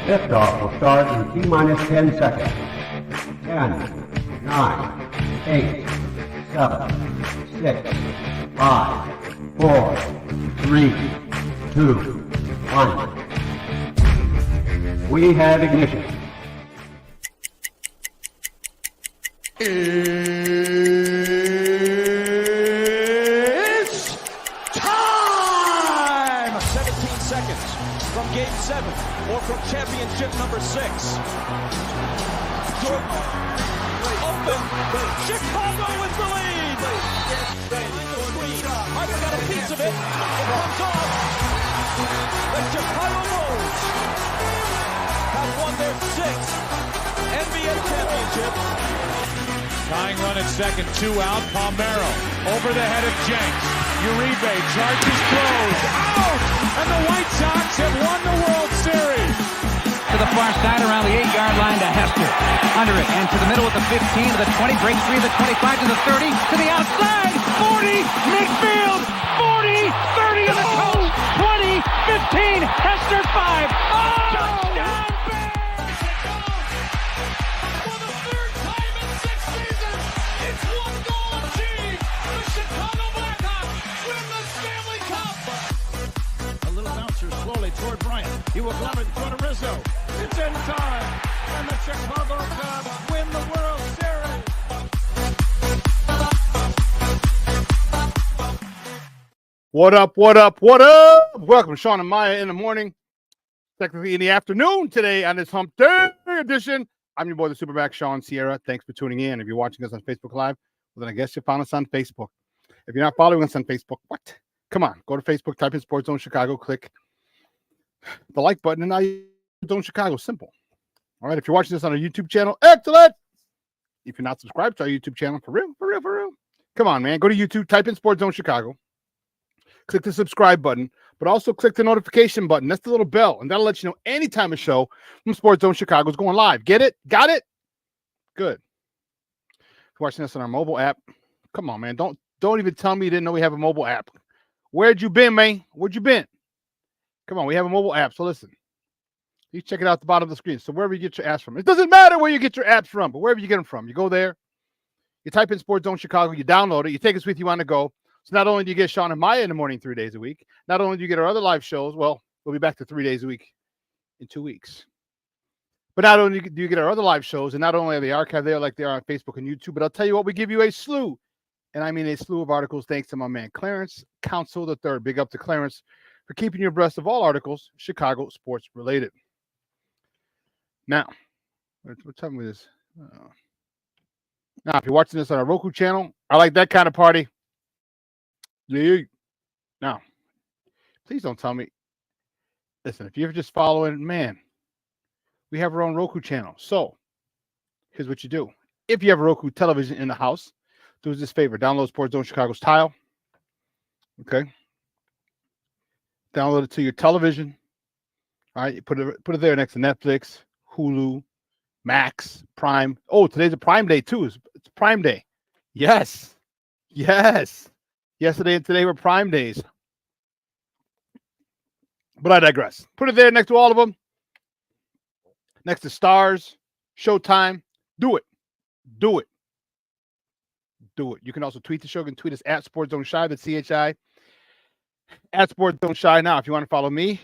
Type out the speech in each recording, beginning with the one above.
Liftoff will start in T-minus 10 seconds. 10, 9, 8, 7, 6, 5, 4, 3, 2, 1. We have ignition. It's time! 17 seconds from Game 7 or from championship number 6. Jordan, open, Chicago with the lead! I've got a piece of it. It comes off. The Chicago Bulls have won their 6th NBA championship. Tying run at second, 2 out. Palmero over the head of Jenks. Uribe charges, throws, out! And the White Sox have won the World Series. To the far side around the 8-yard line to Hester. Under it and to the middle with the 15 to the 20, breaks free of the 25 to the 30, to the outside, 40, midfield, 40, 30 to the coast, 20, 15, Hester 5. Oh! Touchdown! Toward Bryant. He will glove it for Rizzo. It's in time. And the Chicago Cubs win the World Series. What up, what up, what up? Welcome to Shawn and Maya in the morning. Technically in the afternoon today on this Hump Day edition. I'm your boy, the SuperBack, Shawn Sierra. Thanks for tuning in. If you're watching us on Facebook Live, well, then I guess you found us on Facebook. If you're not following us on Facebook, what? Come on, go to Facebook, type in Sports Zone Chicago, click the like button, and now you Zone Chicago. Simple. All right. If you're watching this on our YouTube channel, excellent. If you're not subscribed to our YouTube channel, for real. Come on, man. Go to YouTube, type in Sports Zone Chicago, click the subscribe button, but also click the notification button. That's the little bell, and that'll let you know anytime a show from Sports Zone Chicago is going live. Get it? Got it? Good. If you're watching us on our mobile app, come on, man. Don't even tell me you didn't know we have a mobile app. Where'd you been, man? Where'd you been? Come on, we have a mobile app, so listen. You check it out at the bottom of the screen. So wherever you get your apps from. It doesn't matter where you get your apps from, but wherever you get them from. You go there, you type in Sports Zone Chicago, you download it, you take us with you on the go. So not only do you get Shawn and Maya in the morning 3 days a week, not only do you get our other live shows, well, we'll be back to 3 days a week in 2 weeks. But not only do you get our other live shows, and not only are they archived there like they are on Facebook and YouTube, but I'll tell you what, we give you a slew, and I mean a slew of articles thanks to my man Clarence Council III. Big up to Clarence for keeping you abreast of all articles Chicago sports related. Now, what time is this? Now, if you're watching this on our Roku channel, I like that kind of party. Yeah. Now, please don't tell me. Listen, if you're just following, man, we have our own Roku channel. So, here's what you do. If you have a Roku television in the house, do us this favor. Download Sports Zone Chicago's tile. Okay. Download it to your television. All right, you put it there next to Netflix, Hulu, Max, Prime. Oh, today's a Prime Day too. It's Prime Day. Yes. Yesterday and today were Prime Days. But I digress. Put it there next to all of them. Next to Stars, Showtime. Do it. You can also tweet the show. You can tweet us at Sports Zone Shy. That's CHI. At Sports Zone Shy. Now, if you want to follow me,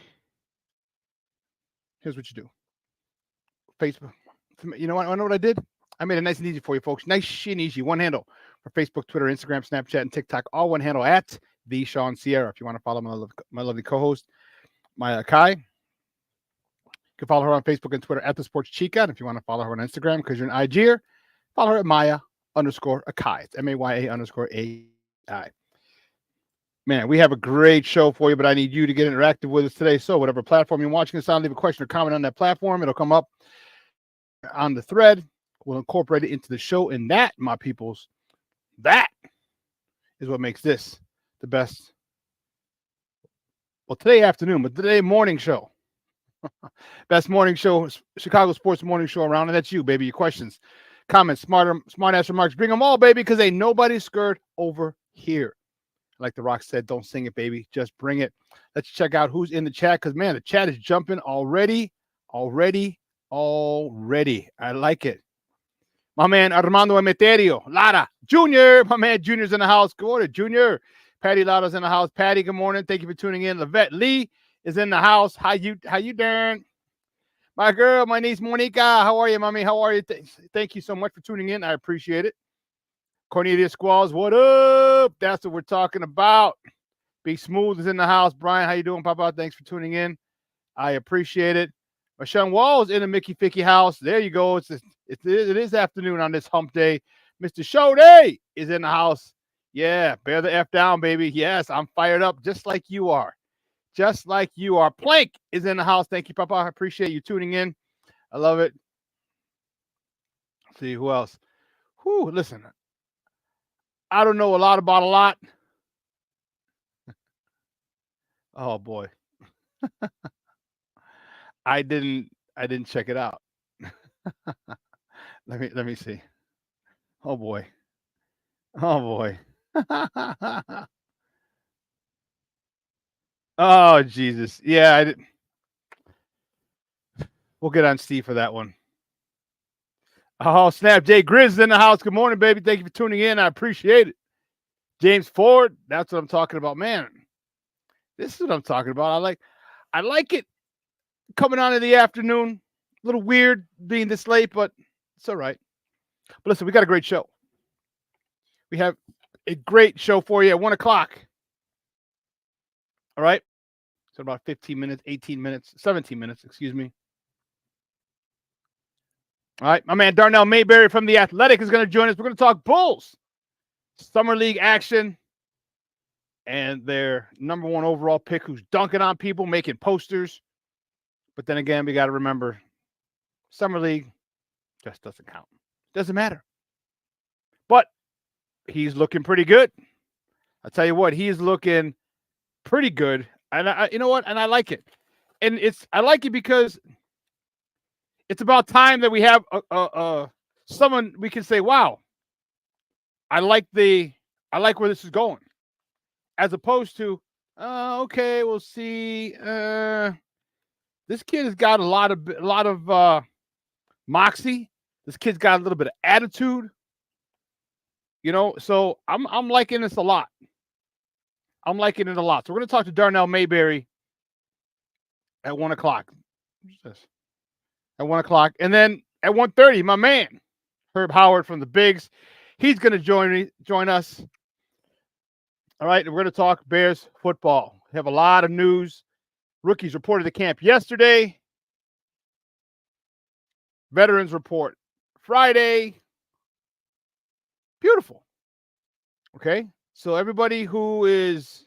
here's what you do. Facebook. You know what? I know what I did? I made it nice and easy for you folks. Nice and easy. One handle for Facebook, Twitter, Instagram, Snapchat, and TikTok. All one handle at the Shawn Sierra. If you want to follow my lovely co-host, Maya Kai, you can follow her on Facebook and Twitter at the Sports Chica. And if you want to follow her on Instagram because you're an IGer, follow her at Maya_Akai. It's MAYA_AI. Man, we have a great show for you, but I need you to get interactive with us today. So whatever platform you're watching us on, leave a question or comment on that platform. It'll come up on the thread. We'll incorporate it into the show. And that, my peoples, that is what makes this the best. Well, today afternoon, but today morning show. Best morning show, Chicago sports morning show around. And that's you, baby. Your questions, comments, smart ass remarks. Bring them all, baby, because ain't nobody scared over here. Like The Rock said, don't sing it, baby. Just bring it. Let's check out who's in the chat because, man, the chat is jumping already. I like it. My man Armando Emeterio, Lara, Junior. My man Junior's in the house. Good morning, Junior. Patty Lara's in the house. Patty, good morning. Thank you for tuning in. Lavette Lee is in the house. How you doing? My girl, my niece Monica. How are you, mommy? How are you? Thank you so much for tuning in. I appreciate it. Cornelius Squalls, what up? That's what we're talking about. Be Smooth is in the house. Brian, how you doing, Papa? Thanks for tuning in. I appreciate it. Sean Wall's in the Mickey Ficky house. There you go. It is afternoon on this hump day. Mr. Shode is in the house. Yeah, bear the F down, baby. Yes, I'm fired up just like you are. Just like you are. Plank is in the house. Thank you, Papa. I appreciate you tuning in. I love it. Let's see who else. Whew, listen. I don't know a lot about a lot. Oh boy. I didn't check it out. Let me see. Oh boy. Oh Jesus. Yeah, we'll get on Steve for that one. Oh, snap. Jay Grizz in the house. Good morning, baby. Thank you for tuning in. I appreciate it. James Ford. That's what I'm talking about. Man, this is what I'm talking about. I like it coming on in the afternoon. A little weird being this late, but it's all right. But listen, we got a great show. We have a great show for you at 1 o'clock. All right. So about 15 minutes, 18 minutes, 17 minutes, excuse me. All right. My man Darnell Mayberry from The Athletic is going to join us. We're going to talk Bulls, Summer League action, and their number one overall pick who's dunking on people, making posters. But then again, we got to remember, Summer League just doesn't count. Doesn't matter. But he's looking pretty good. I'll tell you what, he's looking pretty good. And you know what? And I like it. And I like it because it's about time that we have someone we can say, wow, I like where this is going. As opposed to, okay, we'll see. This kid has got a lot of moxie. This kid's got a little bit of attitude. You know, so I'm liking this a lot. I'm liking it a lot. So we're going to talk to Darnell Mayberry at 1 o'clock. At 1 o'clock. And then at 1:30, my man, Herb Howard from the Bigs, he's going to join us. All right, and we're going to talk Bears football. We have a lot of news. Rookies reported to camp yesterday. Veterans report Friday. Beautiful. Okay, so everybody who was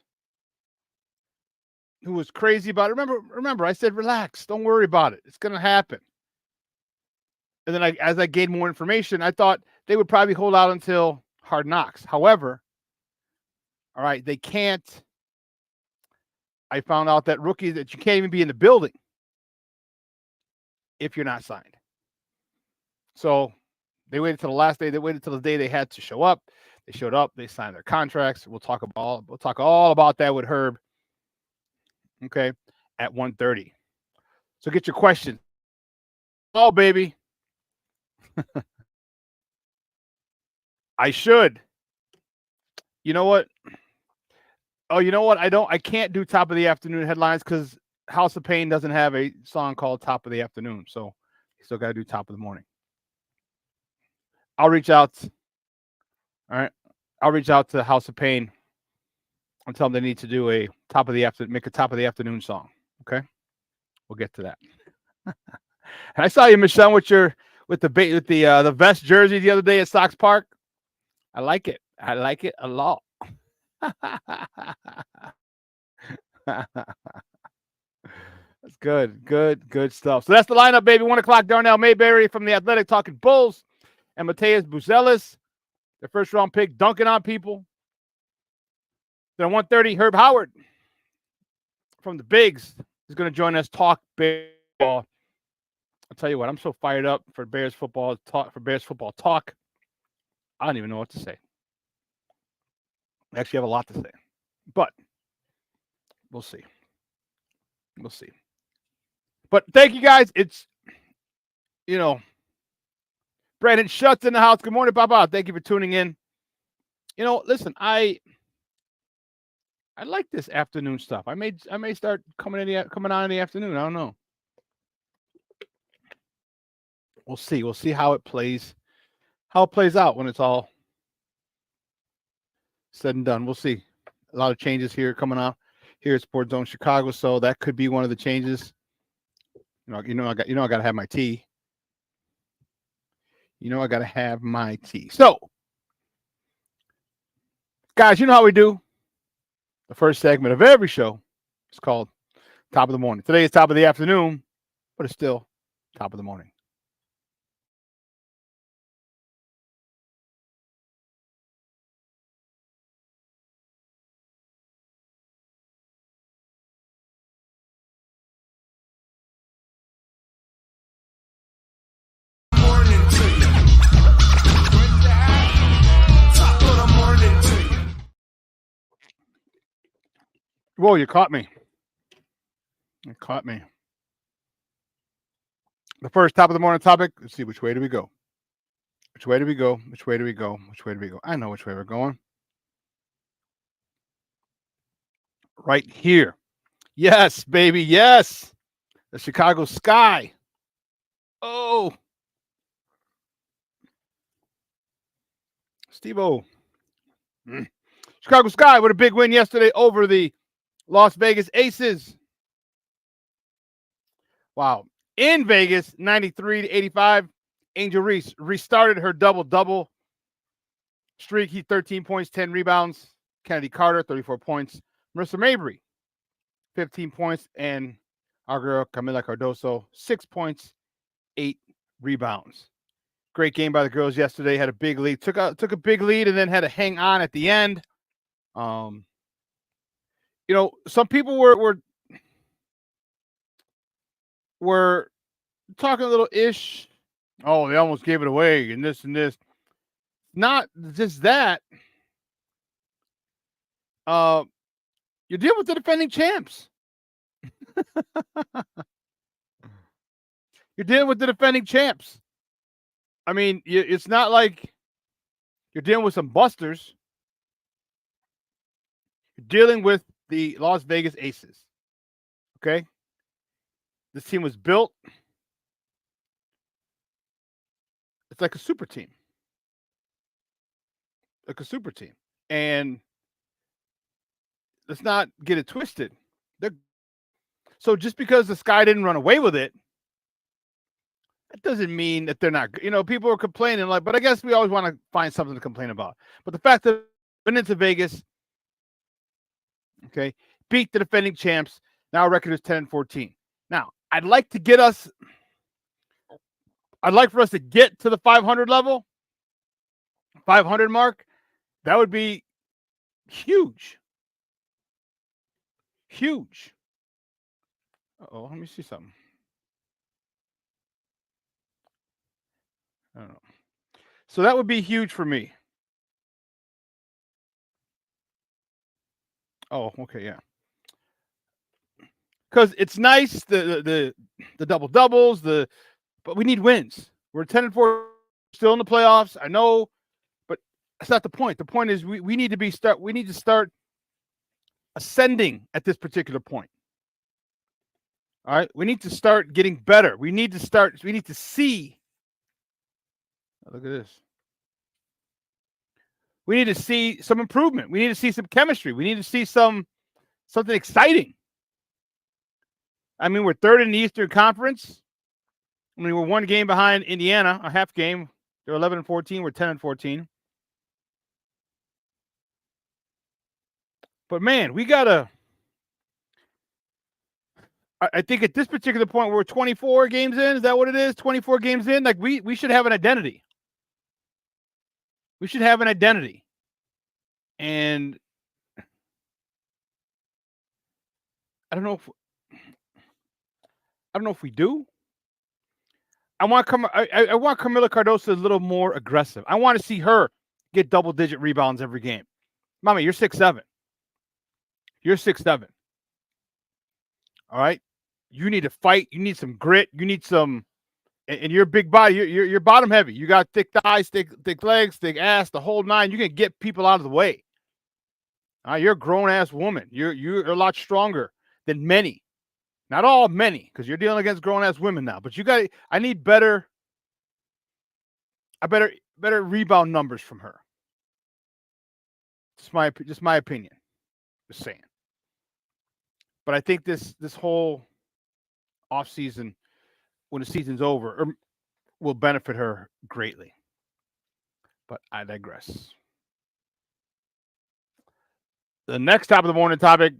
crazy about it, remember, I said relax, don't worry about it. It's going to happen. And then as I gained more information, I thought they would probably hold out until Hard Knocks. However, all right, they can't. I found out that rookies that you can't even be in the building if you're not signed. So they waited till the last day. They waited till the day they had to show up. They showed up. They signed their contracts. We'll talk all about that with Herb. Okay, at 1:30. So get your questions. Oh, baby. I should. You know what? Oh, you know what? I can't do top of the afternoon headlines because House of Pain doesn't have a song called Top of the Afternoon. So you still got to do top of the morning. I'll reach out. All right. I'll reach out to House of Pain and tell them they need to do make a top of the afternoon song. Okay. We'll get to that. And I saw you, Michelle, with the vest jersey the other day at Sox Park. I like it. I like it a lot. That's good stuff. So that's the lineup, baby. 1 o'clock, Darnell Mayberry from The Athletic talking Bulls, and Mateus Buzelis, their first round pick, dunking on people. Then at 1:30, Herb Howard from the Bigs is going to join us, talk baseball. I'll tell you what, I'm so fired up for Bears football talk. I don't even know what to say. I actually have a lot to say. But we'll see. We'll see. But thank you guys. It's, Brandon Shuts in the house. Good morning, Papa. Thank you for tuning in. Listen, I like this afternoon stuff. I may start coming on in the afternoon. I don't know. We'll see. We'll see how it plays out when it's all said and done. We'll see. A lot of changes here coming out here at Sports Zone Chicago, so that could be one of the changes. I gotta have my tea. I gotta have my tea. So, guys, you know how we do. The first segment of every show is called Top of the Morning. Today is top of the afternoon, but it's still top of the morning. Whoa, you caught me. You caught me. The first top of the morning topic. Let's see, which way do we go? Which way do we go? Which way do we go? Which way do we go? I know which way we're going. Right here. Yes, baby. Yes. The Chicago Sky. Oh. Steve-O. Chicago Sky with a big win yesterday over the Las Vegas Aces. Wow. In Vegas, 93-85. Angel Reese restarted her double-double streak. He 13 points, 10 rebounds. Kennedy Carter, 34 points. Marissa Mabry, 15 points. And our girl, Camila Cardoso, 6 points, 8 rebounds. Great game by the girls yesterday. Had a big lead. Took a big lead and then had to hang on at the end. Some people were talking a little ish. Oh, they almost gave it away and this and this. Not just that. You're dealing with the defending champs. You're dealing with the defending champs. I mean, it's not like you're dealing with some busters. You're dealing with the Las Vegas Aces. Okay? This team was built. It's like a super team. Like a super team. And let's not get it twisted. So just because the Sky didn't run away with it, that doesn't mean that they're not. People are complaining, but I guess we always want to find something to complain about. But the fact that went into Vegas, okay, beat the defending champs. Now our record is 10-14. Now, I'd like for us to get to the 500 level, 500 mark. That would be huge. Huge. Uh-oh, let me see something. I don't know. So that would be huge for me. Oh, okay, yeah. Because it's nice, the double doubles, but we need wins. We're 10-4, still in the playoffs. I know, but that's not the point. The point is we need to start ascending at this particular point. All right, we need to start getting better. We need to see. Look at this. We need to see some improvement. We need to see some chemistry. We need to see something exciting. I mean, we're third in the Eastern Conference. I mean, we're one game behind Indiana, a half game. They're 11-14. We're 10-14. But man, we gotta. I think at this particular point, we're 24 games in. Is that what it is? 24 games in. Like we should have an identity. We should have an identity. And I don't know if we do. I want Camila Cardoso a little more aggressive. I want to see her get double-digit rebounds every game. Mama, you're 6'7". You're 6'7". All right. You need to fight. You need some grit. You need some, and you're a big body. You're bottom heavy. You got thick thighs, thick legs, thick ass, the whole nine. You can get people out of the way. All right, you're a grown ass woman. You're a lot stronger than many. Not all, many, because you're dealing against grown ass women now. But I need better rebound numbers from her. Just my opinion. Just saying. But I think this whole off season, when the season's over, will benefit her greatly. But I digress. The next top of the morning topic.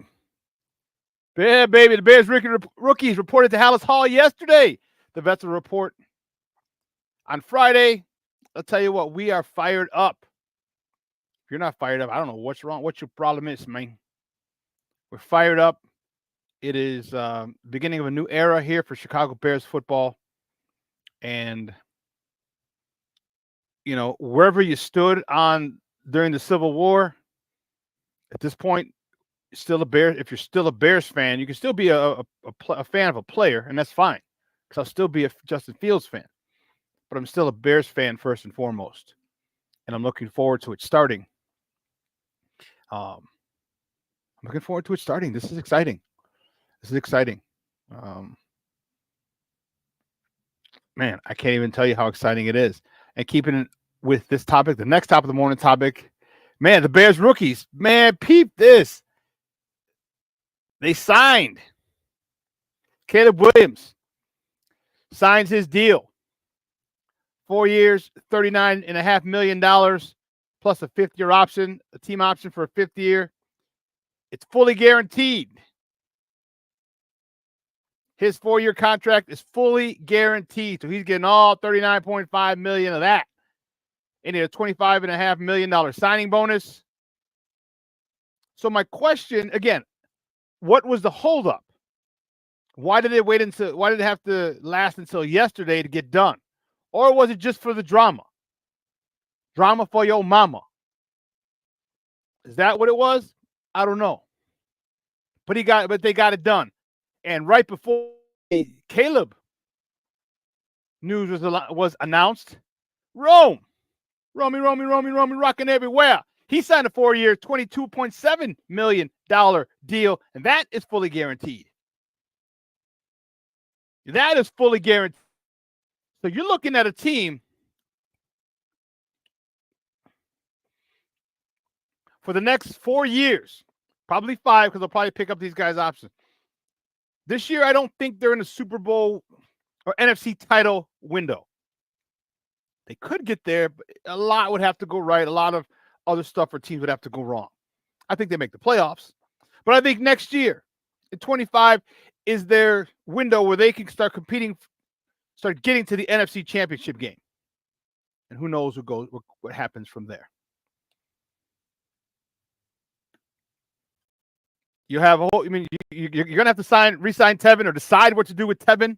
Yeah, baby, the Bears rookies reported to Hallis Hall yesterday. The vets will report on Friday. I'll tell you what, we are fired up. If you're not fired up, I don't know what's wrong. What your problem is, man. We're fired up. It is beginning of a new era here for Chicago Bears football. And, you know, wherever you stood on during the Civil War, at this point, still a Bear. If you're still a Bears fan, you can still be a fan of a player, and that's fine. Because I'll still be a Justin Fields fan. But I'm still a Bears fan first and foremost. And I'm looking forward to it starting. I'm looking forward to it starting. This is exciting. Man, I can't even tell you how exciting it is. And keeping it with this topic, the next top of the morning topic, man, the Bears rookies, man, peep this. They signed. Caleb Williams signs his deal. 4 years, $39.5 million, plus a fifth-year option, a team option for a fifth year. It's fully guaranteed. His 4-year contract is fully guaranteed. So he's getting all $39.5 million of that. And a $25.5 million signing bonus. So my question, again, what was the holdup? Why did it have to last until yesterday to get done? Or was it just for the drama? Drama for your mama. Is that what it was? I don't know. But they got it done. And right before Caleb news was announced, Romy rocking everywhere. He signed a 4-year, $22.7 million deal, and that is fully guaranteed. That is fully guaranteed. So you're looking at a team for the next 4 years, probably 5, because they'll probably pick up these guys' options. This year, I don't think they're in a Super Bowl or NFC title window. They could get there, but a lot would have to go right. A lot of other stuff for teams would have to go wrong. I think they make the playoffs. But I think next year, in 25, is their window where they can start competing, start getting to the NFC Championship game. And who knows what happens from there. You have you're going to have to re-sign Tevin or decide what to do with Tevin.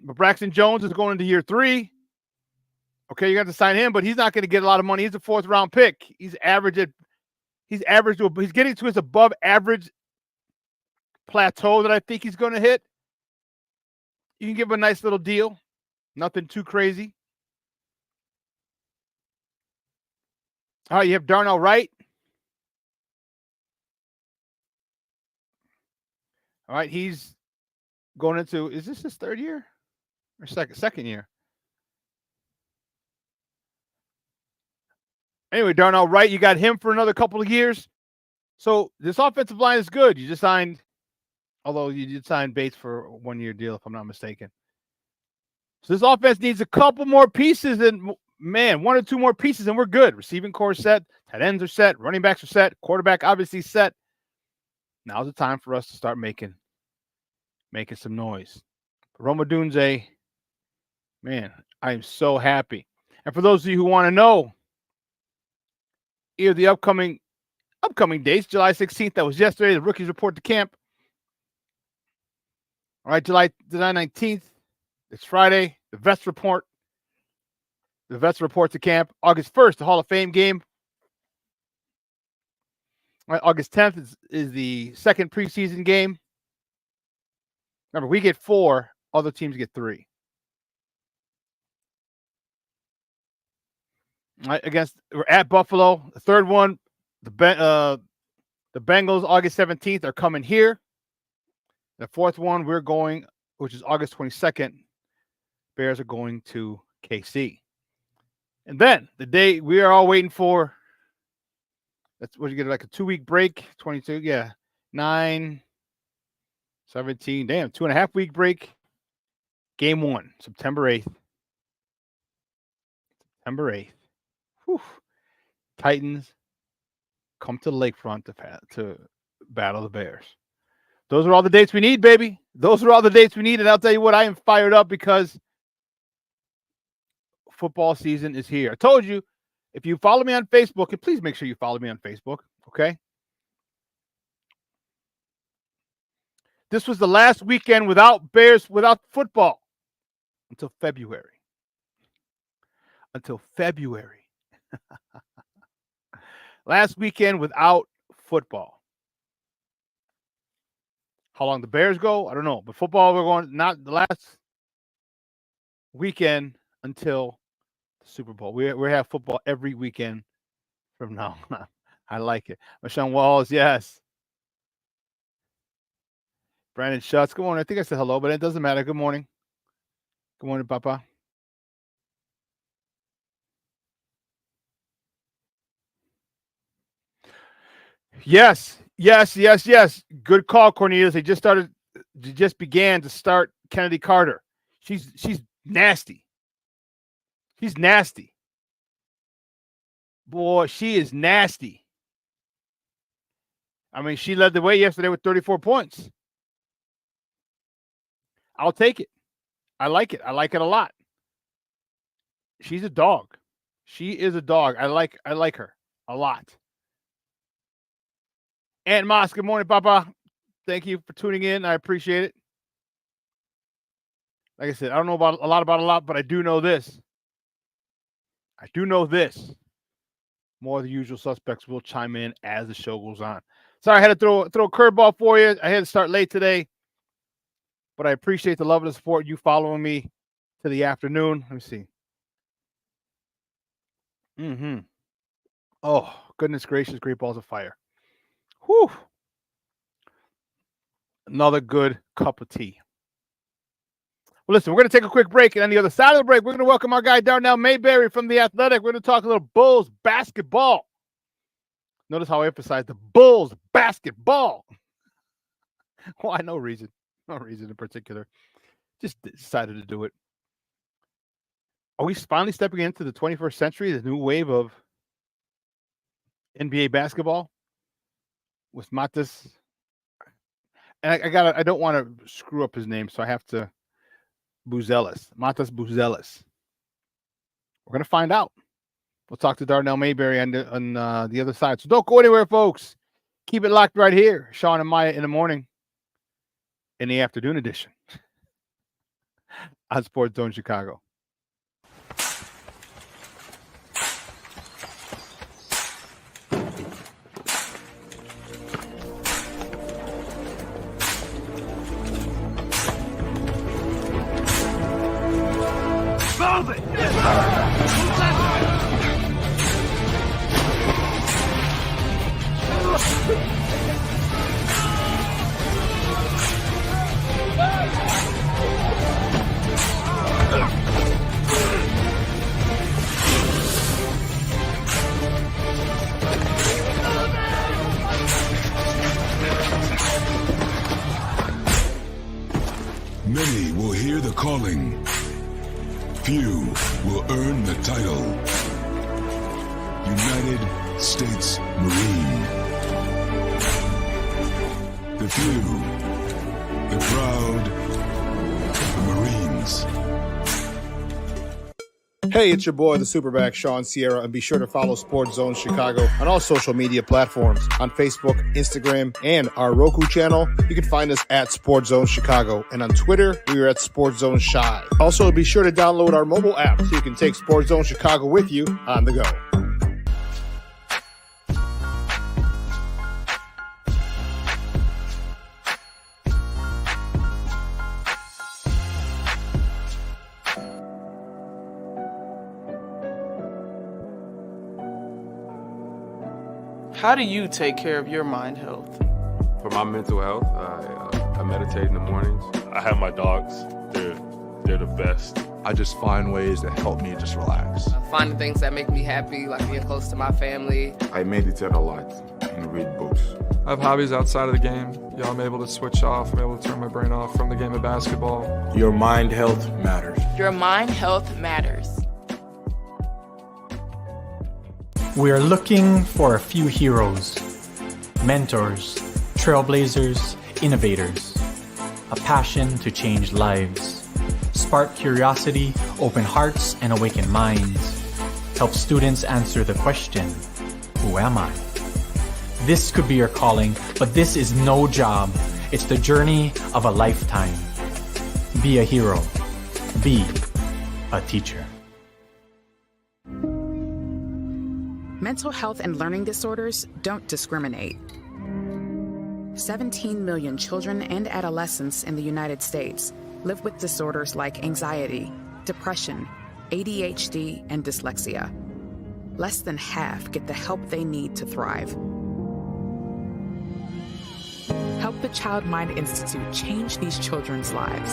But Braxton Jones is going into year 3. Okay, you have to sign him, but he's not going to get a lot of money. He's a 4th-round pick. He's getting to his above average plateau that I think he's going to hit. You can give him a nice little deal. Nothing too crazy. All right, you have Darnell Wright. All right, he's going into, is this his 3rd year or second year? Anyway, Darnell Wright, you got him for another couple of years. So this offensive line is good. You just signed, although you did sign Bates for a 1-year deal, if I'm not mistaken. So this offense needs a couple more pieces, and man, 1 or 2 more pieces, and we're good. Receiving core set, tight ends are set, running backs are set, quarterback obviously set. Now's the time for us to start making some noise. Roma Dunze, man, I am so happy. And for those of you who want to know, the upcoming dates, July 16th, that was yesterday, the rookies report to camp. All right, July 19th, it's Friday, the vets report. The vets report to camp. August 1st, the Hall of Fame game. Right, August 10th is the second preseason game. Remember, we get 4, other teams get 3. Right, we're at Buffalo. The third one, the Bengals, August 17th, are coming here. The fourth one, we're going, which is August 22nd. Bears are going to KC. And then the day we are all waiting for, that's what you get, like a 2-week break. 22, yeah. 9, 17, damn, 2.5-week break. Game 1, September 8th. September 8th. Whew. Titans come to the lakefront to battle the Bears. Those are all the dates we need, baby. Those are all the dates we need. And I'll tell you what, I am fired up because football season is here. I told you, if you follow me on Facebook, and please make sure you follow me on Facebook, okay? This was the last weekend without football until February. Last weekend without football. How long the Bears go, I don't know. But football, we're going not the last weekend until the Super Bowl. We have football every weekend from now on. I like it. Marshawn Walls, yes. Brandon Schutz, good morning. I think I said hello, but it doesn't matter. Good morning. Good morning, Papa. Yes. Good call, Cornelius. They just began to start Kennedy Carter. She's nasty. She's nasty. Boy, she is nasty. I mean, she led the way yesterday with 34 points. I'll take it. I like it. I like it a lot. She's a dog. She is a dog. I like her a lot. Aunt Moss, good morning, Papa. Thank you for tuning in. I appreciate it. Like I said, I don't know about a lot, but I do know this. More of the usual suspects will chime in as the show goes on. Sorry, I had to throw a curveball for you. I had to start late today, but I appreciate the love and the support. You following me to the afternoon. Let me see. Oh, goodness gracious, great balls of fire. Whew. Another good cup of tea. Well, listen, we're going to take a quick break, and on the other side of the break, we're going to welcome our guy Darnell Mayberry from The Athletic. We're going to talk a little Bulls basketball. Notice how I emphasize the Bulls basketball. Why? No reason. No reason in particular. Just decided to do it. Are we finally stepping into the 21st century, the new wave of NBA basketball with Matas? And I don't want to screw up his name, so I have to Buzelis. Matas Buzelis. We're going to find out. We'll talk to Darnell Mayberry on the other side. So don't go anywhere, folks. Keep it locked right here. Shawn and Maya in the morning, in the afternoon edition on Sports Zone Chicago. Many will hear the calling. Few will earn the title. United States Marine. The few, the proud, the Marines. Hey, it's your boy, the SuperBack, Shawn Sierra, and be sure to follow Sports Zone Chicago on all social media platforms, on Facebook, Instagram, and our Roku channel. You can find us at Sports Zone Chicago, and on Twitter, we are at Sports Zone Shy. Also, be sure to download our mobile app so you can take Sports Zone Chicago with you on the go. How do you take care of your mind health? For my mental health, I meditate in the mornings. I have my dogs. They're the best. I just find ways that help me just relax. Finding things that make me happy, like being close to my family. I meditate a lot and read books. I have hobbies outside of the game. I'm able to switch off. I'm able to turn my brain off from the game of basketball. Your mind health matters. Your mind health matters. We are looking for a few heroes, mentors, trailblazers, innovators, a passion to change lives, spark curiosity, open hearts, and awaken minds, help students answer the question, who am I? This could be your calling, but this is no job. It's the journey of a lifetime. Be a hero. Be a teacher. Mental health and learning disorders don't discriminate. 17 million children and adolescents in the United States live with disorders like anxiety, depression, ADHD, and dyslexia. Less than half get the help they need to thrive. Help the Child Mind Institute change these children's lives.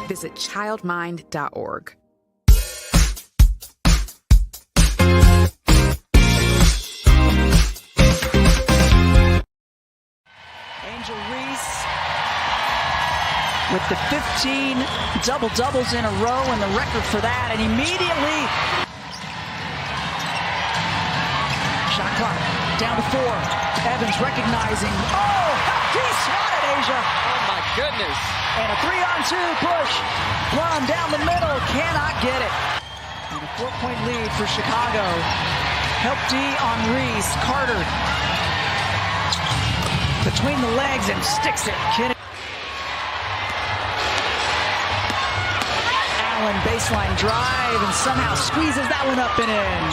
Visit childmind.org. Angel Reese with the 15 double-doubles in a row and the record for that, and immediately shot clock down to 4. Evans recognizing, he swatted Asia. Oh my goodness. And a 3-on-2 push. Plum down the middle, cannot get it. And a 4-point lead for Chicago. Help D on Reese. Carter between the legs and sticks it. Kidding. Allen baseline drive and somehow squeezes that one up and in.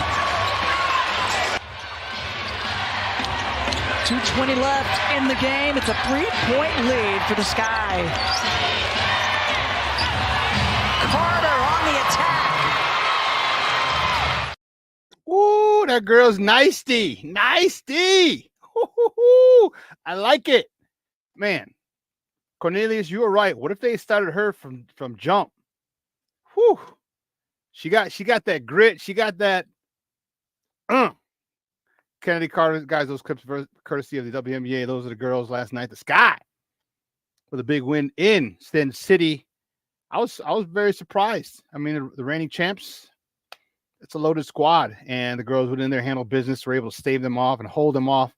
2:20 left in the game. It's a 3-point lead for the Sky. Carter on the attack. Ooh, that girl's nicey. Nicey. I like it. Man, Cornelius, you were right. What if they started her from jump? Whew. She got that grit. She got that. Kennedy Carter, guys, those clips courtesy of the WNBA. Those are the girls last night. The Sky with a big win in Sin City. I was very surprised. I mean, the reigning champs, it's a loaded squad, and the girls within their handle business were able to stave them off and hold them off.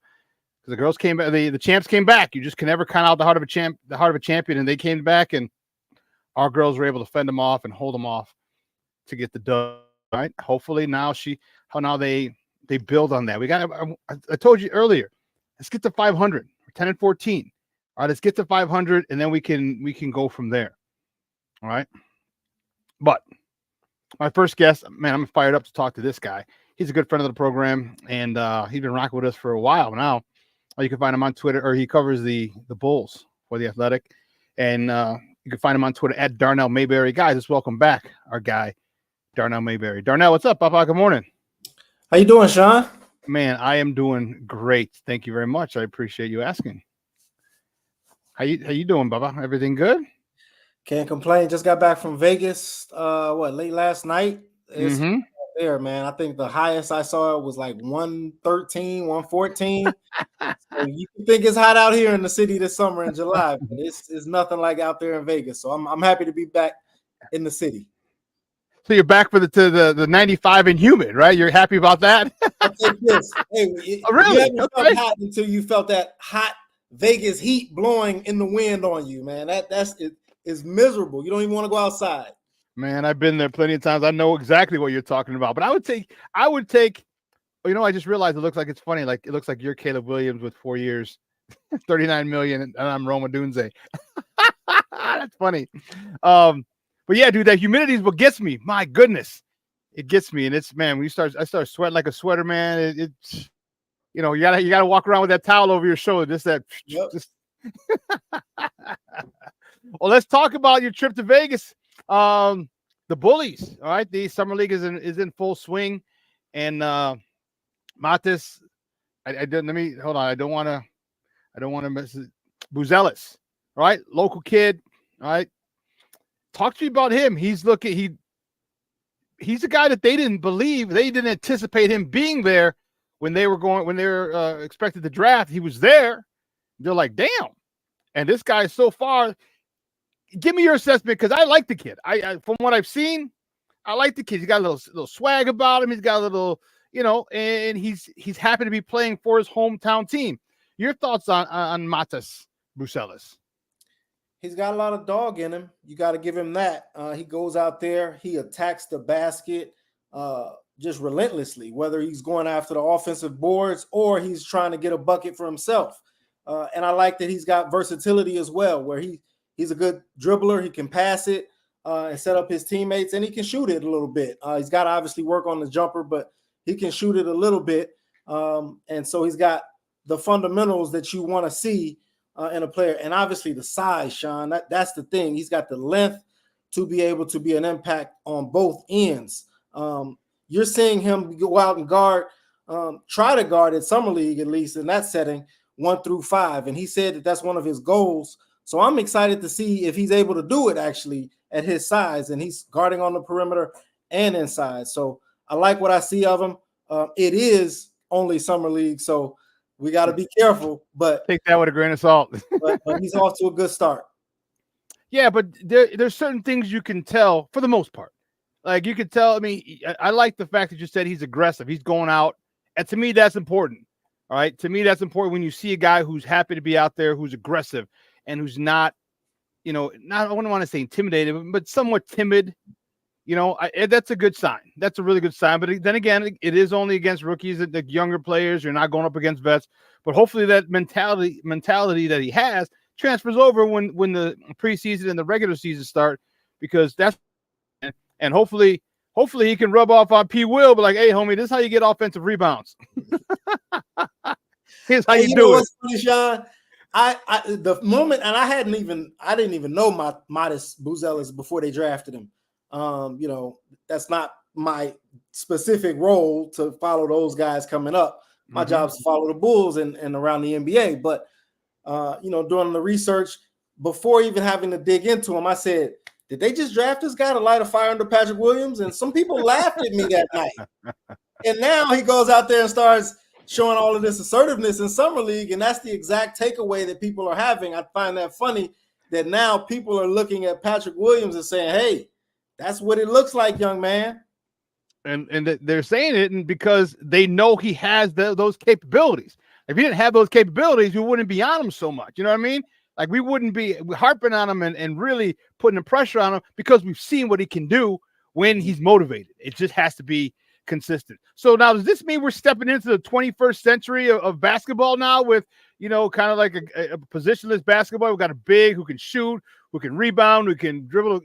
Because the girls came back, the champs came back. You just can never count out the heart of a champion, and they came back, and our girls were able to fend them off and hold them off to get the dub. Right? Hopefully now they build on that. I told you earlier, let's get to 500. We're 10 and 14. All right, let's get to 500, and then we can go from there. All right. But my first guest, man, I'm fired up to talk to this guy. He's a good friend of the program, and he's been rocking with us for a while now. You can find him on Twitter, or he covers the Bulls for The Athletic. And you can find him on Twitter at Darnell Mayberry. Guys, let's welcome back our guy, Darnell Mayberry. Darnell, what's up, Papa? Good morning. How you doing, Shawn? Man, I am doing great. Thank you very much. I appreciate you asking. How you doing, Baba? Everything good? Can't complain. Just got back from Vegas. Late last night? It's there, man. I think the highest I saw was like 113, 114. So you can think it's hot out here in the city this summer in July, but it's nothing like out there in Vegas. So I'm happy to be back in the city. So you're back for the 95 and humid, right? You're happy about that? I'll take this. Hey, really? You haven't felt hot until you felt that hot Vegas heat blowing in the wind on you, man. It's miserable. You don't even want to go outside. Man, I've been there plenty of times. I know exactly what you're talking about. But I would take. I just realized it looks like it's funny. Like it looks like you're Caleb Williams with 4 years, 39 million, and I'm Roma Dunze. That's funny. But yeah, dude, that humidity is what gets me. My goodness, it gets me, and it's, man, when I start sweating like a sweater, man. It's you gotta walk around with that towel over your shoulder. Just Well, let's talk about your trip to Vegas. The Bullies, all right. The summer league is in full swing, and Matis, I didn't. Let me hold on. I don't want to miss it. Buzelis, all right, local kid. All right, talk to me about him. He's a guy that they didn't believe. They didn't anticipate him being there when they were expected to draft. He was there. They're like, damn. And this guy so far, give me your assessment because I like the kid. I from what I've seen, I like the kid. He's got a little swag about him. He's got a little, and he's happy to be playing for his hometown team. Your thoughts on Matas Buzelis? He's got a lot of dog in him. You got to give him that. He goes out there, he attacks the basket just relentlessly, whether he's going after the offensive boards or he's trying to get a bucket for himself. And I like that he's got versatility as well, where he's a good dribbler. He can pass it and set up his teammates, and he can shoot it a little bit. He's got to obviously work on the jumper, but he can shoot it a little bit. And so he's got the fundamentals that you want to see in a player. And obviously the size, Shawn, that's the thing. He's got the length to be able to be an impact on both ends. You're seeing him go out and guard, try to guard at Summer League, at least in that setting, 1 through 5. And he said that that's one of his goals. So I'm excited to see if he's able to do it actually at his size. And he's guarding on the perimeter and inside. So I like what I see of him. It is only Summer League, so we got to be careful. But take that with a grain of salt. but he's off to a good start. Yeah, but there's certain things you can tell for the most part. Like you can tell. I mean, I like the fact that you said he's aggressive. He's going out, and to me, that's important. All right, to me, that's important when you see a guy who's happy to be out there, who's aggressive, and who's not, not I wouldn't want to say intimidated, but somewhat timid. That's a good sign. That's a really good sign. But then again, it is only against rookies, the younger players. You're not going up against vets. But hopefully that mentality that he has transfers over when the preseason and the regular season start, because that's and hopefully he can rub off on P. Will, but like, hey, homie, this is how you get offensive rebounds. Here's how you do it. Funny, Shawn? The moment, and I didn't even know Matas Buzelis before they drafted him. That's not my specific role to follow those guys coming up. My job is to follow the Bulls and around the NBA. But, doing the research before even having to dig into him, I said, did they just draft this guy to light a fire under Patrick Williams? And some people laughed at me that night. And now he goes out there and starts showing all of this assertiveness in Summer League. And that's the exact takeaway that people are having. I find that funny that now people are looking at Patrick Williams and saying, hey, that's what it looks like, young man. And they're saying it because they know he has those capabilities. If he didn't have those capabilities, we wouldn't be on him so much. You know what I mean? Like we wouldn't be harping on him and really putting the pressure on him because we've seen what he can do when he's motivated. It just has to be consistent. So now, does this mean we're stepping into the 21st century of basketball now with, kind of like a positionless basketball? We've got a big who can shoot, who can rebound, who can dribble,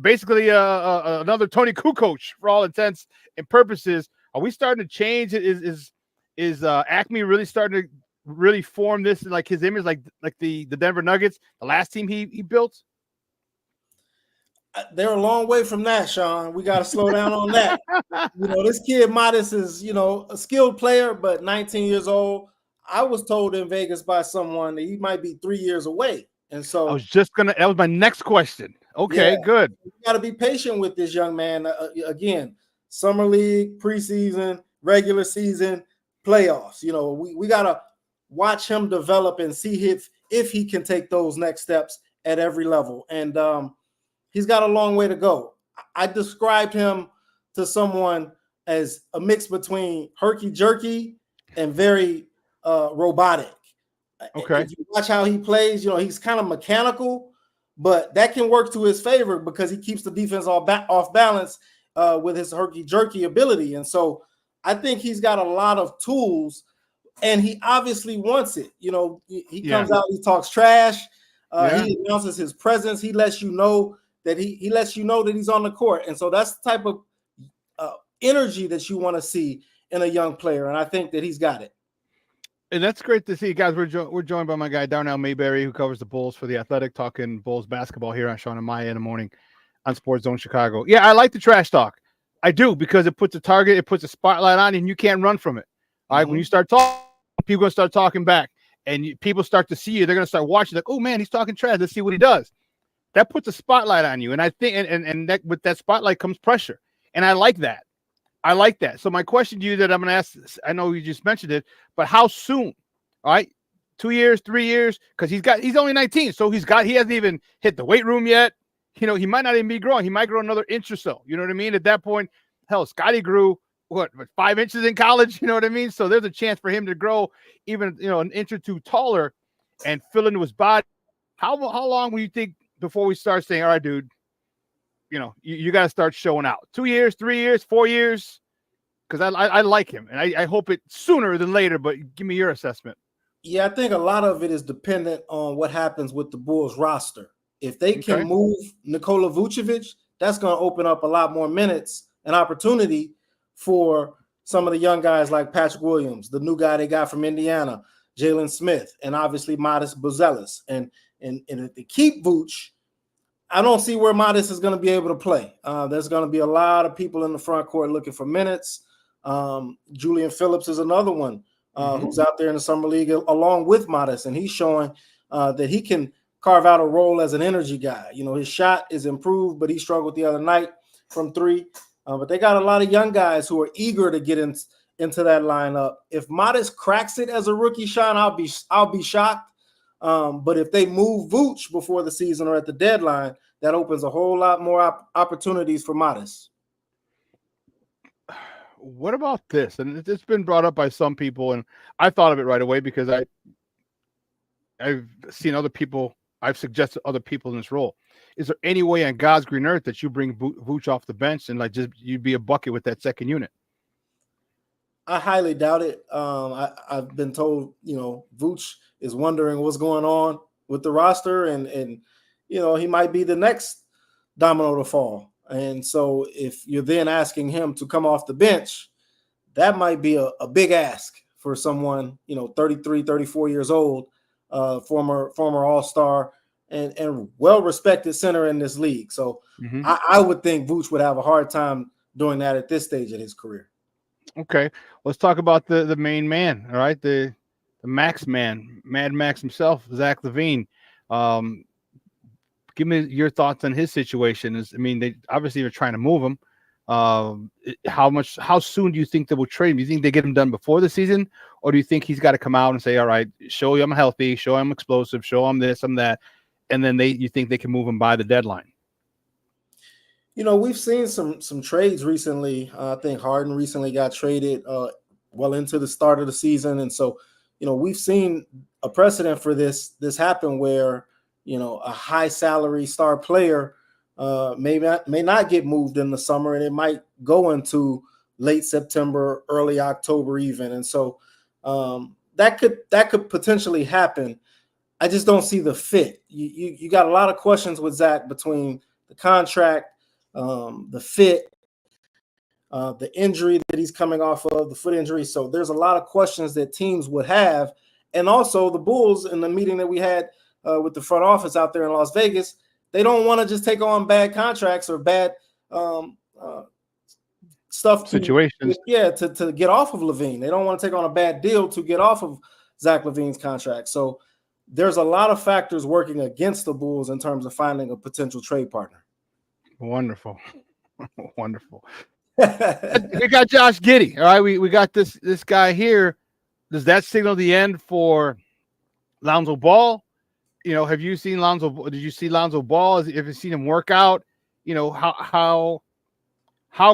basically another Tony Kukoc for all intents and purposes. Are we starting to change? Is Acme really starting to really form this in like his image, like the Denver Nuggets, the last team he built? They're a long way from that, Shawn. We got to slow down on that. This kid Matas is, a skilled player, but 19 years old. I was told in Vegas by someone that he might be 3 years away. And so that was my next question. Okay, good. You got to be patient with this young man. Again, Summer League, preseason, regular season, playoffs. We got to watch him develop and see if he can take those next steps at every level. And he's got a long way to go. I described him to someone as a mix between herky-jerky and very robotic. Okay. If you watch how he plays, he's kind of mechanical, but that can work to his favor because he keeps the defense off balance with his herky-jerky ability. And so I think he's got a lot of tools, and he obviously wants it. He comes out, he talks trash. He announces his presence. He lets you know that he lets you know that he's on the court. And so that's the type of energy that you want to see in a young player. And I think that he's got it. And that's great to see, guys. We're joined by my guy Darnell Mayberry, who covers the Bulls for The Athletic, talking Bulls basketball here on Shawn and Maya in the morning on Sports Zone Chicago. Yeah, I like the trash talk. I do, because it puts a target, it puts a spotlight on you, and you can't run from it. All right, when you start talking, people are going to start talking back, and people start to see you. They're going to start watching, like, oh man, he's talking trash. Let's see what he does. That puts a spotlight on you, and I think, and that with that spotlight comes pressure, and I like that. I like that. So my question to you that I'm going to ask, I know you just mentioned it, but how soon? All right, 2 years, 3 years, because he's only 19, so he hasn't even hit the weight room yet. You know, he might not even be growing. He might grow another inch or so. You know what I mean? At that point, hell, Scotty grew what 5 inches in college. You know what I mean? So there's a chance for him to grow even an inch or two taller and fill into his body. How long will you think before we start saying, all right, dude, you got to start showing out? 2 years, 3 years, 4 years? Because I like him, and I hope it sooner than later. But give me your assessment. Yeah, I think a lot of it is dependent on what happens with the Bulls roster. If they can move Nikola Vucevic, that's going to open up a lot more minutes and opportunity for some of the young guys like Patrick Williams, the new guy they got from Indiana, Jalen Smith, and obviously Modest Buzelis. And if they keep Vooch, I don't see where Modest is going to be able to play. There's going to be a lot of people in the front court looking for minutes. Julian Phillips is another one who's out there in the summer league along with Modest, and he's showing that he can carve out a role as an energy guy. His shot is improved, but he struggled the other night from three. But they got a lot of young guys who are eager to get into that lineup. If Modest cracks it as a rookie, Shawn, I'll be shocked. But if they move Vooch before the season or at the deadline, that opens a whole lot more opportunities for Modest. What about this? And it's been brought up by some people, and I thought of it right away because I've seen other people. I've suggested other people in this role. Is there any way on God's green earth that you bring Vooch off the bench and you'd be a bucket with that second unit? I highly doubt it. I've been told, Vooch is wondering what's going on with the roster, and he might be the next domino to fall. And so if you're then asking him to come off the bench, that might be a big ask for someone, 33, 34 years old, former all-star and well-respected center in this league. So I would think Vooch would have a hard time doing that at this stage of his career. Okay, let's talk about the main man. All right, the Max man, Mad Max himself, Zach LaVine. Give me your thoughts on his situation. They obviously are trying to move him. How soon do you think they will trade him? Do you think they get him done before the season, or do you think he's got to come out and say, all right, show I'm healthy, show I'm explosive, show I'm this, I'm that, and then you think they can move him by the deadline? We've seen some trades recently. I think Harden recently got traded well into the start of the season. And so, we've seen a precedent for this happen where, a high salary star player may not get moved in the summer, and it might go into late September, early October even. And so that could potentially happen. I just don't see the fit. You got a lot of questions with Zach between the contract, the fit, the injury that he's coming off of, the foot injury. So there's a lot of questions that teams would have. And also the Bulls, in the meeting that we had with the front office out there in Las Vegas, they don't want to just take on bad contracts or bad stuff situations. To get off of LaVine. They don't want to take on a bad deal to get off of Zach LaVine's contract. So there's a lot of factors working against the Bulls in terms of finding a potential trade partner. Wonderful. Wonderful. We got Josh Giddey. All right, we got this guy here. Does that signal the end for Lonzo Ball? Have you seen Lonzo? Did you see Lonzo Ball? Have you seen him work out? How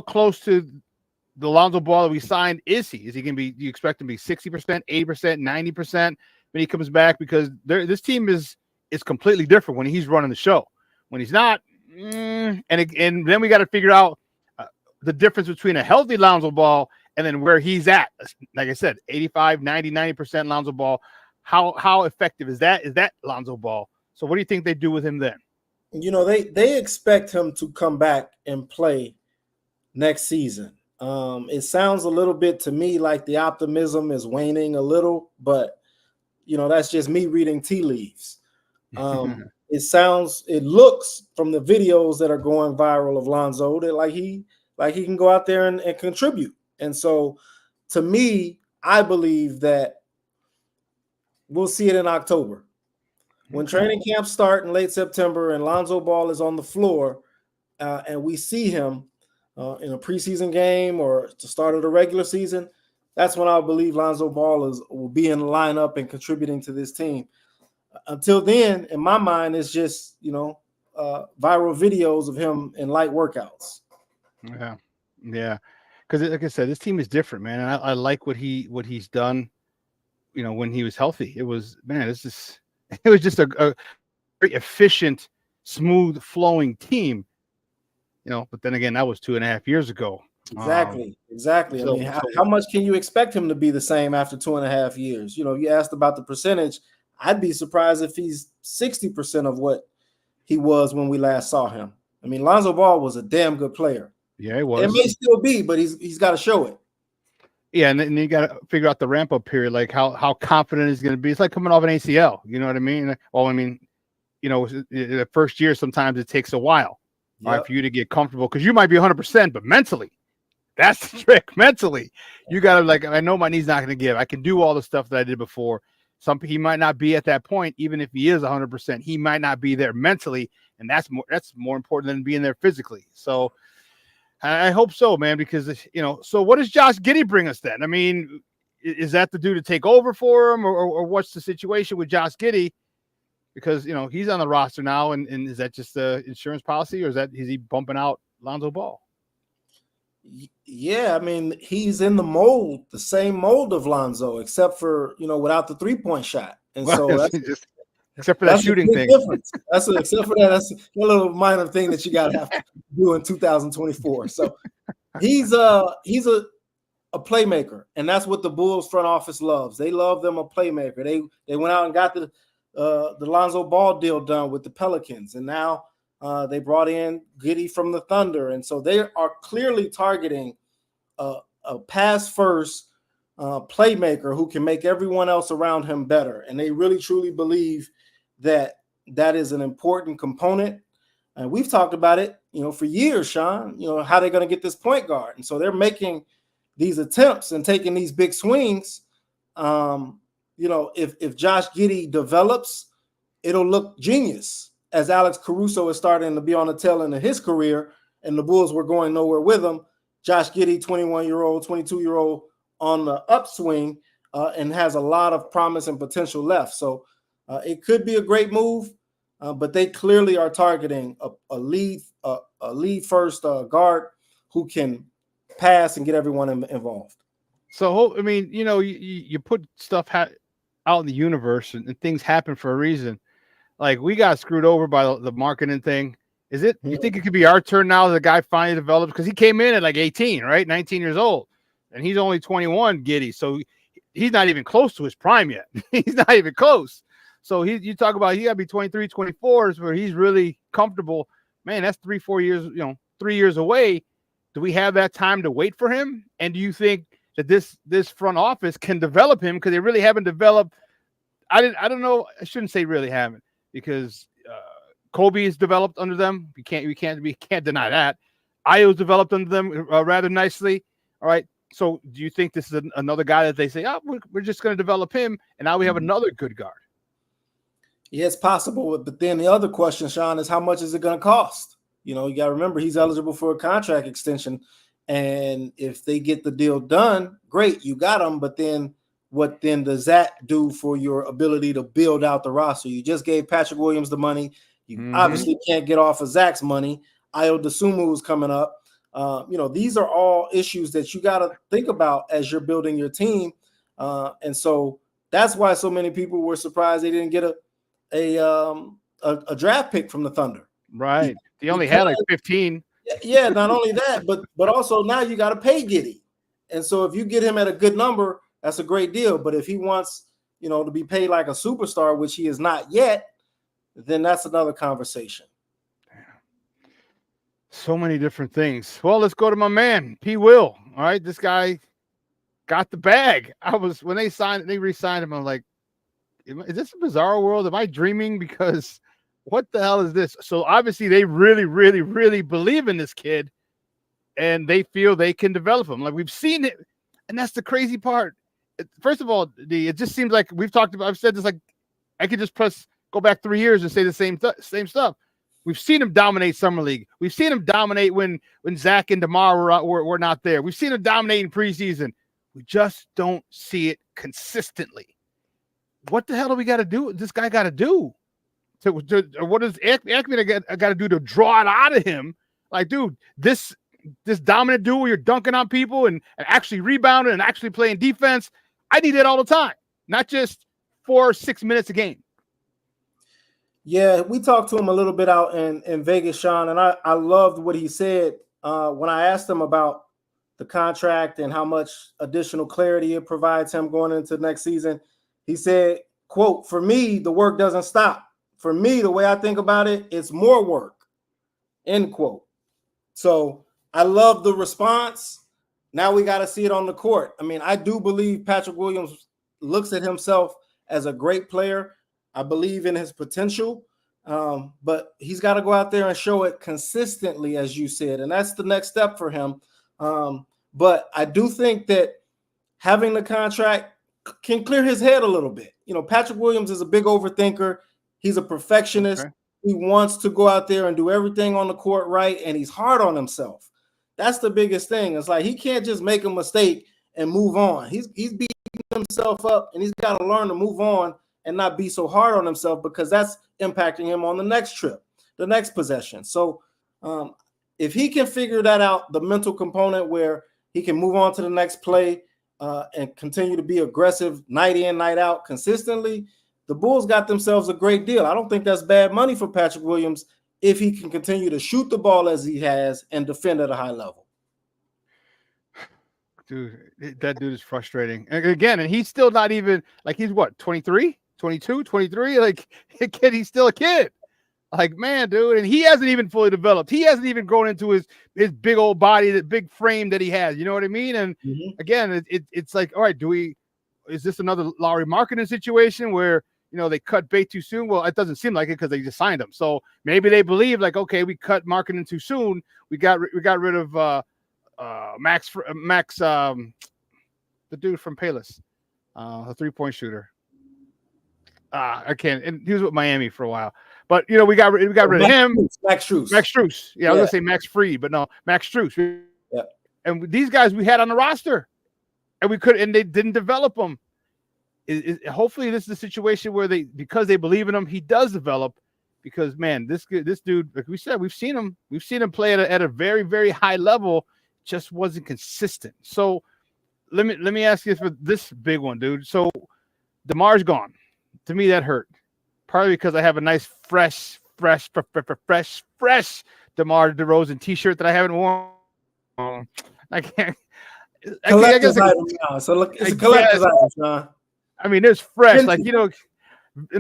close to the Lonzo Ball that we signed is he? Is he going to be? Do you expect him to be 60%, 80%, 90% when he comes back? Because this team is completely different when he's running the show. When he's not, and then we got to figure out the difference between a healthy Lonzo Ball and then where he's at. Like I said, 85, 90, 90% Lonzo Ball. How effective is that? Is that Lonzo Ball? So what do you think they do with him then? They expect him to come back and play next season. It sounds a little bit to me like the optimism is waning a little, but that's just me reading tea leaves. It looks from the videos that are going viral of Lonzo that like he can go out there and contribute. And so to me, I believe that we'll see it in October. When training camps start in late September and Lonzo Ball is on the floor and we see him in a preseason game or to start of the regular season, that's when I believe Lonzo Ball will be in the lineup and contributing to this team. Until then, in my mind, it's just, viral videos of him in light workouts. Yeah. Yeah. Because like I said, this team is different, man. And I like what he's done, when he was healthy. It was just a very efficient, smooth flowing team, but then again, that was 2.5 years ago. Exactly. I mean, how much can you expect him to be the same after 2.5 years? You asked about the percentage. I'd be surprised if he's 60% of what he was when we last saw him. I mean, Lonzo Ball was a damn good player. Yeah, he was. It may still be, but he's got to show it. Yeah, and you got to figure out the ramp up period, like how confident he's going to be. It's like coming off an ACL. You know what I mean? Well, I mean, the first year sometimes it takes a while, right, for you to get comfortable because you might be 100%, but mentally, that's the trick. Mentally, you got to I know my knee's not going to give. I can do all the stuff that I did before. He might not be at that point, even if he is 100%. He might not be there mentally, and that's more important than being there physically. So I hope so, man, because So what does Josh Giddey bring us then? I mean, is that the dude to take over for him, or what's the situation with Josh Giddey? Because he's on the roster now, and is that just the insurance policy, or is he bumping out Lonzo Ball? Yeah, I mean, he's in the same mold of Lonzo, except for without the 3-point shot, and so that's except for that shooting thing. Difference. Except for that, that's a little minor thing that you got to have to do in 2024. So he's a playmaker, and that's what the Bulls front office loves. They love them a playmaker. They went out and got the Lonzo Ball deal done with the Pelicans, and now they brought in Giddey from the Thunder, and so they are clearly targeting a pass-first playmaker who can make everyone else around him better. And they really, truly believe that is an important component. And we've talked about it, for years, Shawn, how they're going to get this point guard. And so they're making these attempts and taking these big swings. If Josh Giddey develops, it'll look genius. As Alex Caruso is starting to be on the tail end of his career and the Bulls were going nowhere with him, Josh Giddey, 21-year-old, 22-year-old on the upswing and has a lot of promise and potential left. So it could be a great move, but they clearly are targeting a lead first guard who can pass and get everyone involved. So, I mean, you put stuff out in the universe and things happen for a reason. Like, we got screwed over by the marketing thing. Is it? You think it could be our turn now? The guy finally develops, because he came in at 18, right? 19 years old, and he's only 21. Giddey, so he's not even close to his prime yet. He's not even close. So you talk about he got to be 23, 24 is where he's really comfortable. Man, that's 3-4 years. 3 years away. Do we have that time to wait for him? And do you think that this front office can develop him? Because they really haven't developed. I don't know. I shouldn't say really haven't, because Kobe is developed under them. We can't deny that. Ayo's developed under them rather nicely. All right. So do you think this is another guy that they say, we're just going to develop him, and now we have another good guard? Yeah, it's possible. But then the other question, Shawn, is how much is it going to cost? You got to remember he's eligible for a contract extension. And if they get the deal done, great, you got him. But then what then does that do for your ability to build out the roster? You just gave Patrick Williams the money. You obviously can't get off of Zach's money. Ayo Dosunmu is coming up. These are all issues that you got to think about as you're building your team. And so that's why so many people were surprised they didn't get a draft pick from the Thunder. Right. They only had 15. Yeah, not only that, but also now you got to pay Giddey. And so if you get him at a good number, that's a great deal. But if he wants, to be paid like a superstar, which he is not yet, then that's another conversation. So many different things. Well, let's go to my man, P. Will. All right, this guy got the bag. When they re-signed him, I'm like, is this a bizarre world? Am I dreaming? Because what the hell is this? So obviously they really, really, really believe in this kid, and they feel they can develop him. Like, we've seen it, and that's the crazy part. first of all, it just seems like I've said this, like I could just go back 3 years and say the same stuff. We've seen him dominate Summer League. We've seen him dominate when Zach and DeMar were not there. We've seen him dominate in preseason. We just don't see it consistently. What the hell do we got to do? This guy got to do? What does Acme got to do to draw it out of him? Like, dude, this dominant dude where you're dunking on people and actually rebounding and actually playing defense, I need it all the time, not just 4 or 6 minutes a game. Yeah, we talked to him a little bit out in Vegas, Shawn, and I loved what he said when I asked him about the contract and how much additional clarity it provides him going into next season. He said, quote, "For me, the work doesn't stop. For me, the way I think about it, it's more work," end quote. So I love the response. Now we got to see it on the court. I mean, I do believe Patrick Williams looks at himself as a great player. I believe in his potential, but he's got to go out there and show it consistently, as you said, and that's the next step for him. But I do think that having the contract can clear his head a little bit. You know, Patrick Williams is a big overthinker. He's a perfectionist. Okay. He wants to go out there and do everything on the court right, and he's hard on himself. That's the biggest thing. It's like he can't just make a mistake and move on. He's beating himself up, and he's got to learn to move on and not be so hard on himself, because that's impacting him on the next trip, the next possession. So if he can figure that out, the mental component where he can move on to the next play and continue to be aggressive night in, night out consistently, the Bulls got themselves a great deal. I don't think that's bad money for Patrick Williams if he can continue to shoot the ball as he has and defend at a high level. Dude, that dude is frustrating. And he's still not even, like, he's what, 23? 22, 23, like he's still a kid. Like, man, dude, and he hasn't even fully developed. He hasn't even grown into his big old body, the big frame that he has. You know what I mean? And again, it's like, all right, is this another Lowry marketing situation where, you know, they cut bait too soon? Well, it doesn't seem like it because they just signed him. So maybe they believe, like, okay, we cut marketing too soon. We got rid of Max, the dude from Payless, a 3-point shooter. I can't. And he was with Miami for a while, but you know, we got rid of him. Max Strus. Yeah, I was gonna say Max Fried, but no, Max Strus. Yeah. And these guys we had on the roster, and they didn't develop them. Hopefully, this is the situation where because they believe in him, he does develop. Because man, this dude, like we said, we've seen him play at a very, very high level. Just wasn't consistent. So let me ask you for this big one, dude. So DeMar's gone. To me, that hurt. Partly because I have a nice fresh DeMar DeRozan T-shirt that I haven't worn. I guess now. So look, it's a collector's item, Shawn. I mean, it's fresh. Like, you know,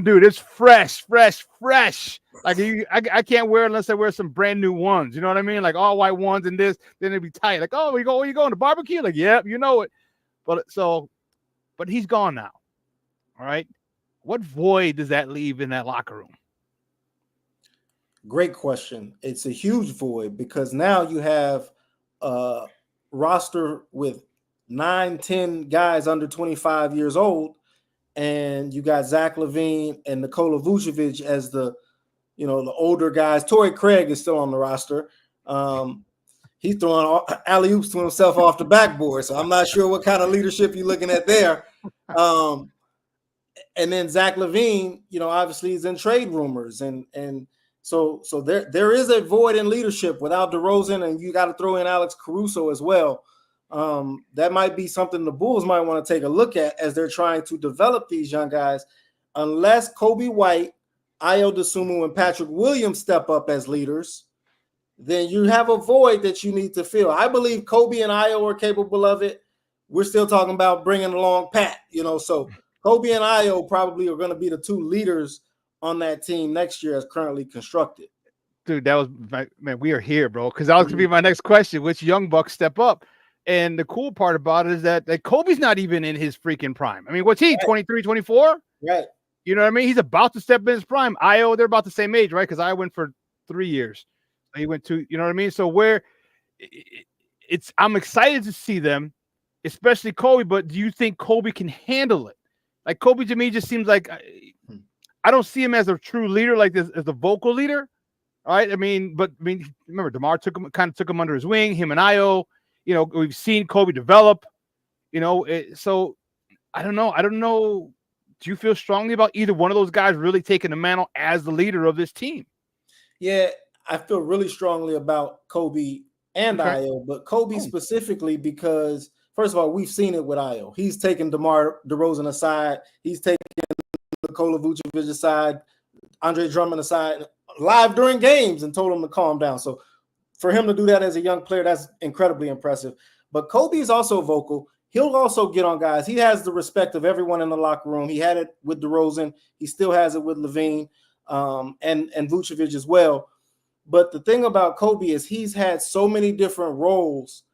dude, it's fresh. Like, I can't wear it unless I wear some brand new ones. You know what I mean? Like all white ones and this, then it'd be tight. Like, oh, where you going to barbecue? Like, yep, you know it. But he's gone now. All right. What void does that leave in that locker room? Great question. It's a huge void because now you have a roster with 9-10 guys under 25 years old, and you got Zach LaVine and Nikola Vucevic as the older guys. Torrey Craig is still on the roster. He's throwing alley-oops to himself off the backboard, so I'm not sure what kind of leadership you're looking at there. And then Zach LaVine, obviously he's in trade rumors, and so there is a void in leadership without DeRozan, and you got to throw in Alex Caruso as well. That might be something the Bulls might want to take a look at as they're trying to develop these young guys. Unless Kobe White, Ayo Dosunmu, and Patrick Williams step up as leaders, then you have a void that you need to fill. I believe Kobe and Ayo are capable of it. We're still talking about bringing along Pat, so Kobe and Ayo probably are going to be the two leaders on that team next year as currently constructed. Dude, that was man. We are here, bro. Because that was going to be my next question. Which young bucks step up? And the cool part about it is that Kobe's not even in his freaking prime. I mean, what's he, 23, 24? Right. You know what I mean? He's about to step in his prime. Ayo, they're about the same age, right? Because I went for 3 years. He went to, you know what I mean? So I'm excited to see them. especially Kobe. But do you think Kobe can handle it? Like Kobe to me just seems like I don't see him as a true leader, like this as a vocal leader. Right? I mean, remember DeMar took him under his wing. Him and Io, we've seen Kobe develop. So I don't know. I don't know. Do you feel strongly about either one of those guys really taking the mantle as the leader of this team? Yeah, I feel really strongly about Kobe and Io, but Kobe specifically because, first of all, we've seen it with Io. He's taken DeMar DeRozan aside. He's taken Nikola Vucevic aside, Andre Drummond aside, live during games and told him to calm down. So for him to do that as a young player, that's incredibly impressive. But Kobe is also vocal. He'll also get on guys. He has the respect of everyone in the locker room. He had it with DeRozan. He still has it with Levine and Vucevic as well. But the thing about Kobe is he's had so many different roles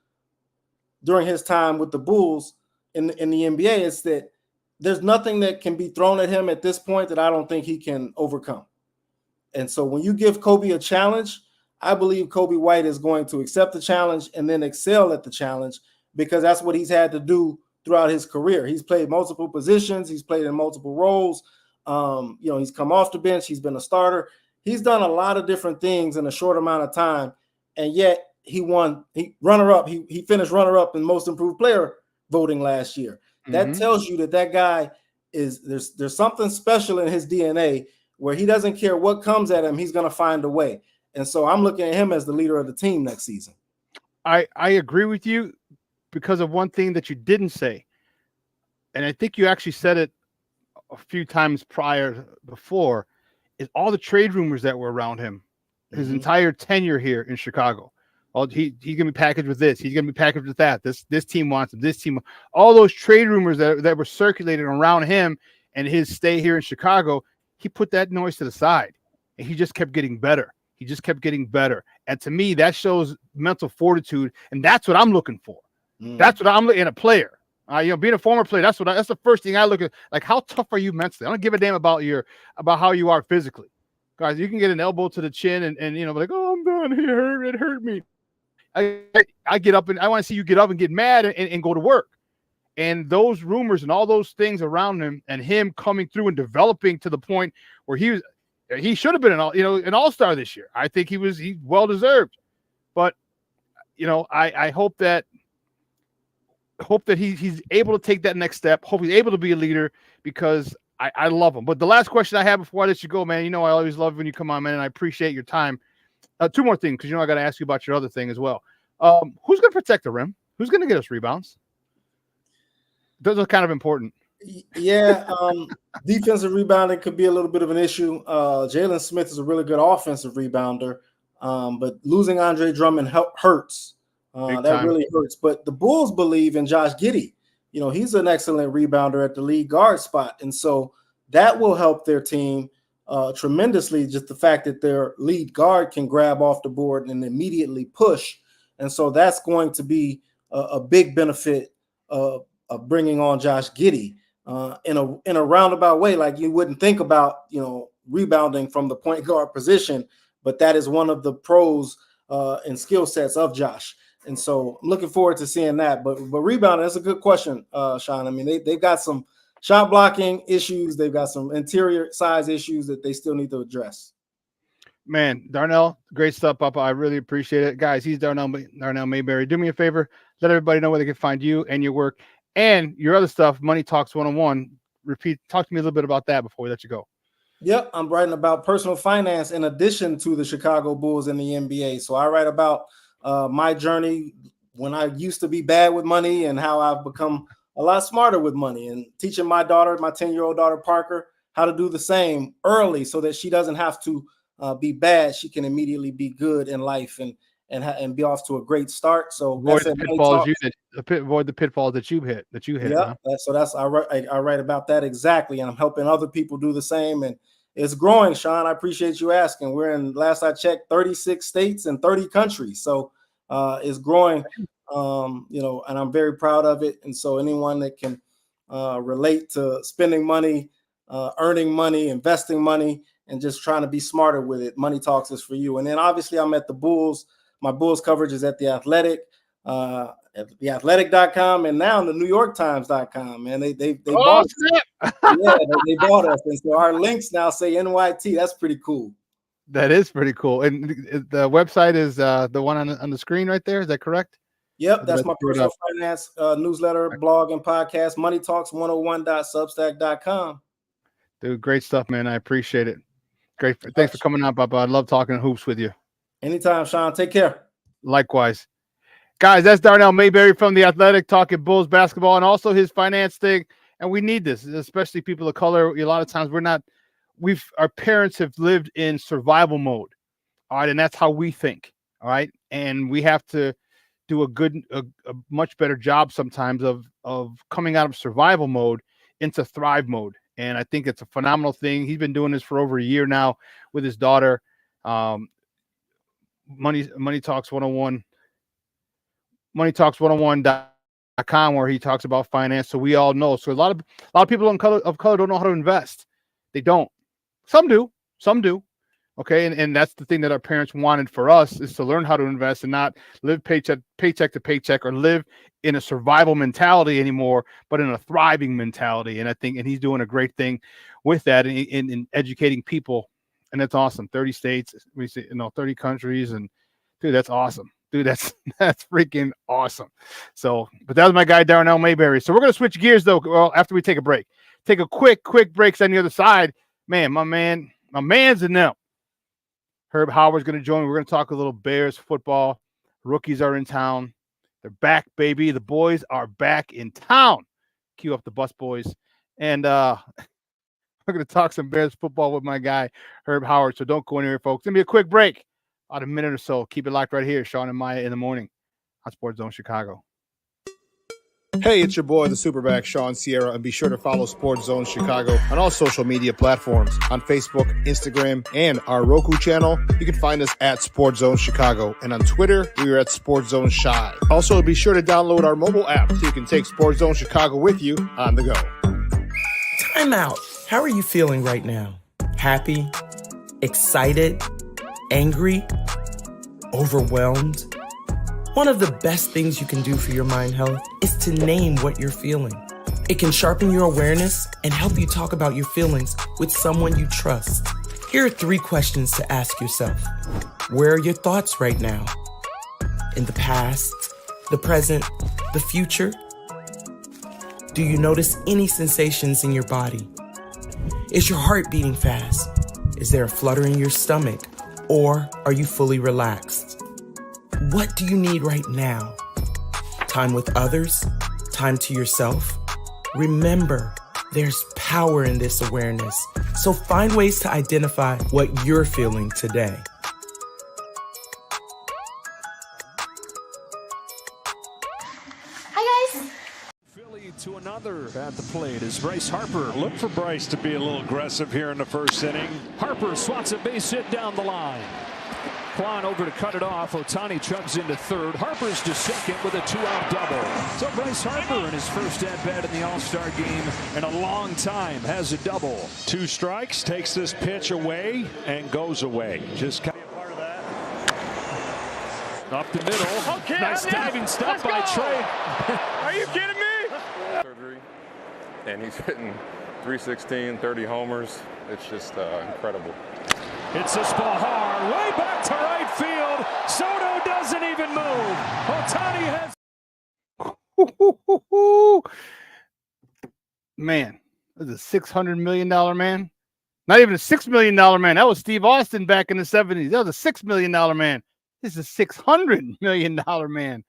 during his time with the Bulls in the NBA. It's that there's nothing that can be thrown at him at this point that I don't think he can overcome. And so when you give Kobe a challenge, I believe Kobe White is going to accept the challenge and then excel at the challenge, because that's what he's had to do throughout his career. He's played multiple positions. He's played in multiple roles. He's come off the bench. He's been a starter. He's done a lot of different things in a short amount of time. And yet he won. He finished runner-up in most improved player voting last year. That tells you that guy there's something special in his DNA where he doesn't care what comes at him. He's going to find a way. And so I'm looking at him as the leader of the team next season. I agree with you because of one thing that you didn't say. And I think you actually said it a few times before, is all the trade rumors that were around him, his entire tenure here in Chicago. He's going to be packaged with this. He's going to be packaged with that. This team wants him. This team, all those trade rumors that were circulating around him and his stay here in Chicago, he put that noise to the side and he just kept getting better. He just kept getting better. And to me, that shows mental fortitude. And that's what I'm looking for. That's what I'm looking in a player. Being a former player, that's the first thing I look at. Like, how tough are you mentally? I don't give a damn about how you are physically. Guys, you can get an elbow to the chin and like, oh, I'm done. It hurt me. I get up and I want to see you get up and get mad and go to work. And those rumors and all those things around him and him coming through and developing to the point where he should have been an all-star this year. I think he's well deserved. But I hope that he's able to take that next step. Hope he's able to be a leader because I love him. But the last question I have before I let you go, man, I always love when you come on, man, and I appreciate your time. Two more things, because I got to ask you about your other thing as well. Who's going to protect the rim? Who's going to get us rebounds? Those are kind of important. Yeah, defensive rebounding could be a little bit of an issue. Jalen Smith is a really good offensive rebounder, but losing Andre Drummond hurts. That really hurts. But the Bulls believe in Josh Giddey. He's an excellent rebounder at the lead guard spot, and so that will help their team tremendously. Just the fact that their lead guard can grab off the board and immediately push, and so that's going to be a big benefit of bringing on Josh Giddey in a roundabout way. Like, you wouldn't think about rebounding from the point guard position, but that is one of the pros and skill sets of Josh. And so I'm looking forward to seeing that. But rebounding, that's a good question, Shawn. I mean, they've got some shot blocking issues. They've got some interior size issues that they still need to address. Man, Darnell, great stuff, Papa. I really appreciate it. Guys, he's Darnell Mayberry. Do me a favor. Let everybody know where they can find you and your work and your other stuff, Money Talks 101. Talk to me a little bit about that before we let you go. Yep, I'm writing about personal finance in addition to the Chicago Bulls and the NBA. So I write about my journey when I used to be bad with money and how I've become a lot smarter with money, and teaching my 10-year-old daughter, Parker, how to do the same early so that she doesn't have to be bad. She can immediately be good in life and be off to a great start. So avoid the pitfalls that you hit. Yeah, I write about that exactly, and I'm helping other people do the same. And it's growing, Shawn. I appreciate you asking. We're in, last I checked, 36 states and 30 countries. So it's growing, and I'm very proud of it. And so anyone that can relate to spending money, earning money, investing money, and just trying to be smarter with it, Money Talks is for you. And then obviously I'm at the Bulls. My Bulls coverage is at The Athletic. theathletic.com, and now the NewYorkTimes.com. Man, they Oh, bought us. snap. Yeah, they bought us, and so our links now say NYT. That's pretty cool. That is pretty cool. And the website is the one on the screen right there. Is that correct? Yep, that's my personal finance newsletter, blog, and podcast. moneytalks101.substack.com. Dude, great stuff, man. I appreciate it. Great. Thanks for coming on, Papa. I love talking hoops with you. Anytime, Shawn. Take care. Likewise. Guys, that's Darnell Mayberry from The Athletic talking Bulls basketball and also his finance thing. And we need this, especially people of color. A lot of times our parents have lived in survival mode. All right. And that's how we think. All right. And we have to do a much better job sometimes of coming out of survival mode into thrive mode. And I think it's a phenomenal thing. He's been doing this for over a year now with his daughter. Money Talks 101. MoneyTalks101.com, where he talks about finance. So we all know. So a lot of people of color don't know how to invest. They don't. Some do. Okay. And that's the thing that our parents wanted for us, is to learn how to invest and not live paycheck to paycheck or live in a survival mentality anymore, but in a thriving mentality. And I think, and he's doing a great thing with that in educating people. And that's awesome. 30 states, 30 countries. And dude, that's awesome. Dude, that's freaking awesome. So, but that was my guy, Darnell Mayberry. So we're going to switch gears though. Well, after we take a break, take a quick break. On the other side, my man's in them. Herb Howard's going to join. We're going to talk a little Bears football. Rookies are in town. They're back, baby. The boys are back in town. Cue up the bus boys. And we're going to talk some Bears football with my guy, Herb Howard. So don't go anywhere, folks. It's going to be a quick break. About a minute or so. Keep it locked right here. Shawn and Maya in the morning on Sports Zone Chicago. Hey, it's your boy, the SuperBack, Shawn Sierra, and be sure to follow Sports Zone Chicago on all social media platforms, on Facebook, Instagram, and our Roku channel. You can find us at Sports Zone Chicago, and on Twitter, we are at Sports Zone Shy. Also, be sure to download our mobile app so you can take Sports Zone Chicago with you on the go. Time out. How are you feeling right now? Happy? Excited? Angry? Overwhelmed? One of the best things you can do for your mind health is to name what you're feeling. It can sharpen your awareness and help you talk about your feelings with someone you trust. Here are 3 questions to ask yourself. Where are your thoughts right now? In the past, the present, the future? Do you notice any sensations in your body? Is your heart beating fast? Is there a flutter in your stomach? Or are you fully relaxed? What do you need right now? Time with others? Time to yourself? Remember, there's power in this awareness. So find ways to identify what you're feeling today. Hi, guys. Philly to another at the plate is Bryce Harper. Look for Bryce to be a little aggressive here in the first inning. Harper swats a base hit down the line. Quan over to cut it off. Ohtani chugs into third. Harper's to second with a 2-out double. So Bryce Harper in his first at-bat in the All-Star game in a long time has a double. 2 strikes, takes this pitch away and goes away. Just kind of part of that. Up the middle. Okay, nice diving stop by Trey. Are you kidding me? Surgery, and he's hitting 316, 30 homers. It's just incredible. It's this ball hard, way back to right field. Soto doesn't even move. Ohtani has. Man, this is a $600 million man. Not even a $6 million man. That was Steve Austin back in the 70s. That was a $6 million man. This is a $600 million man.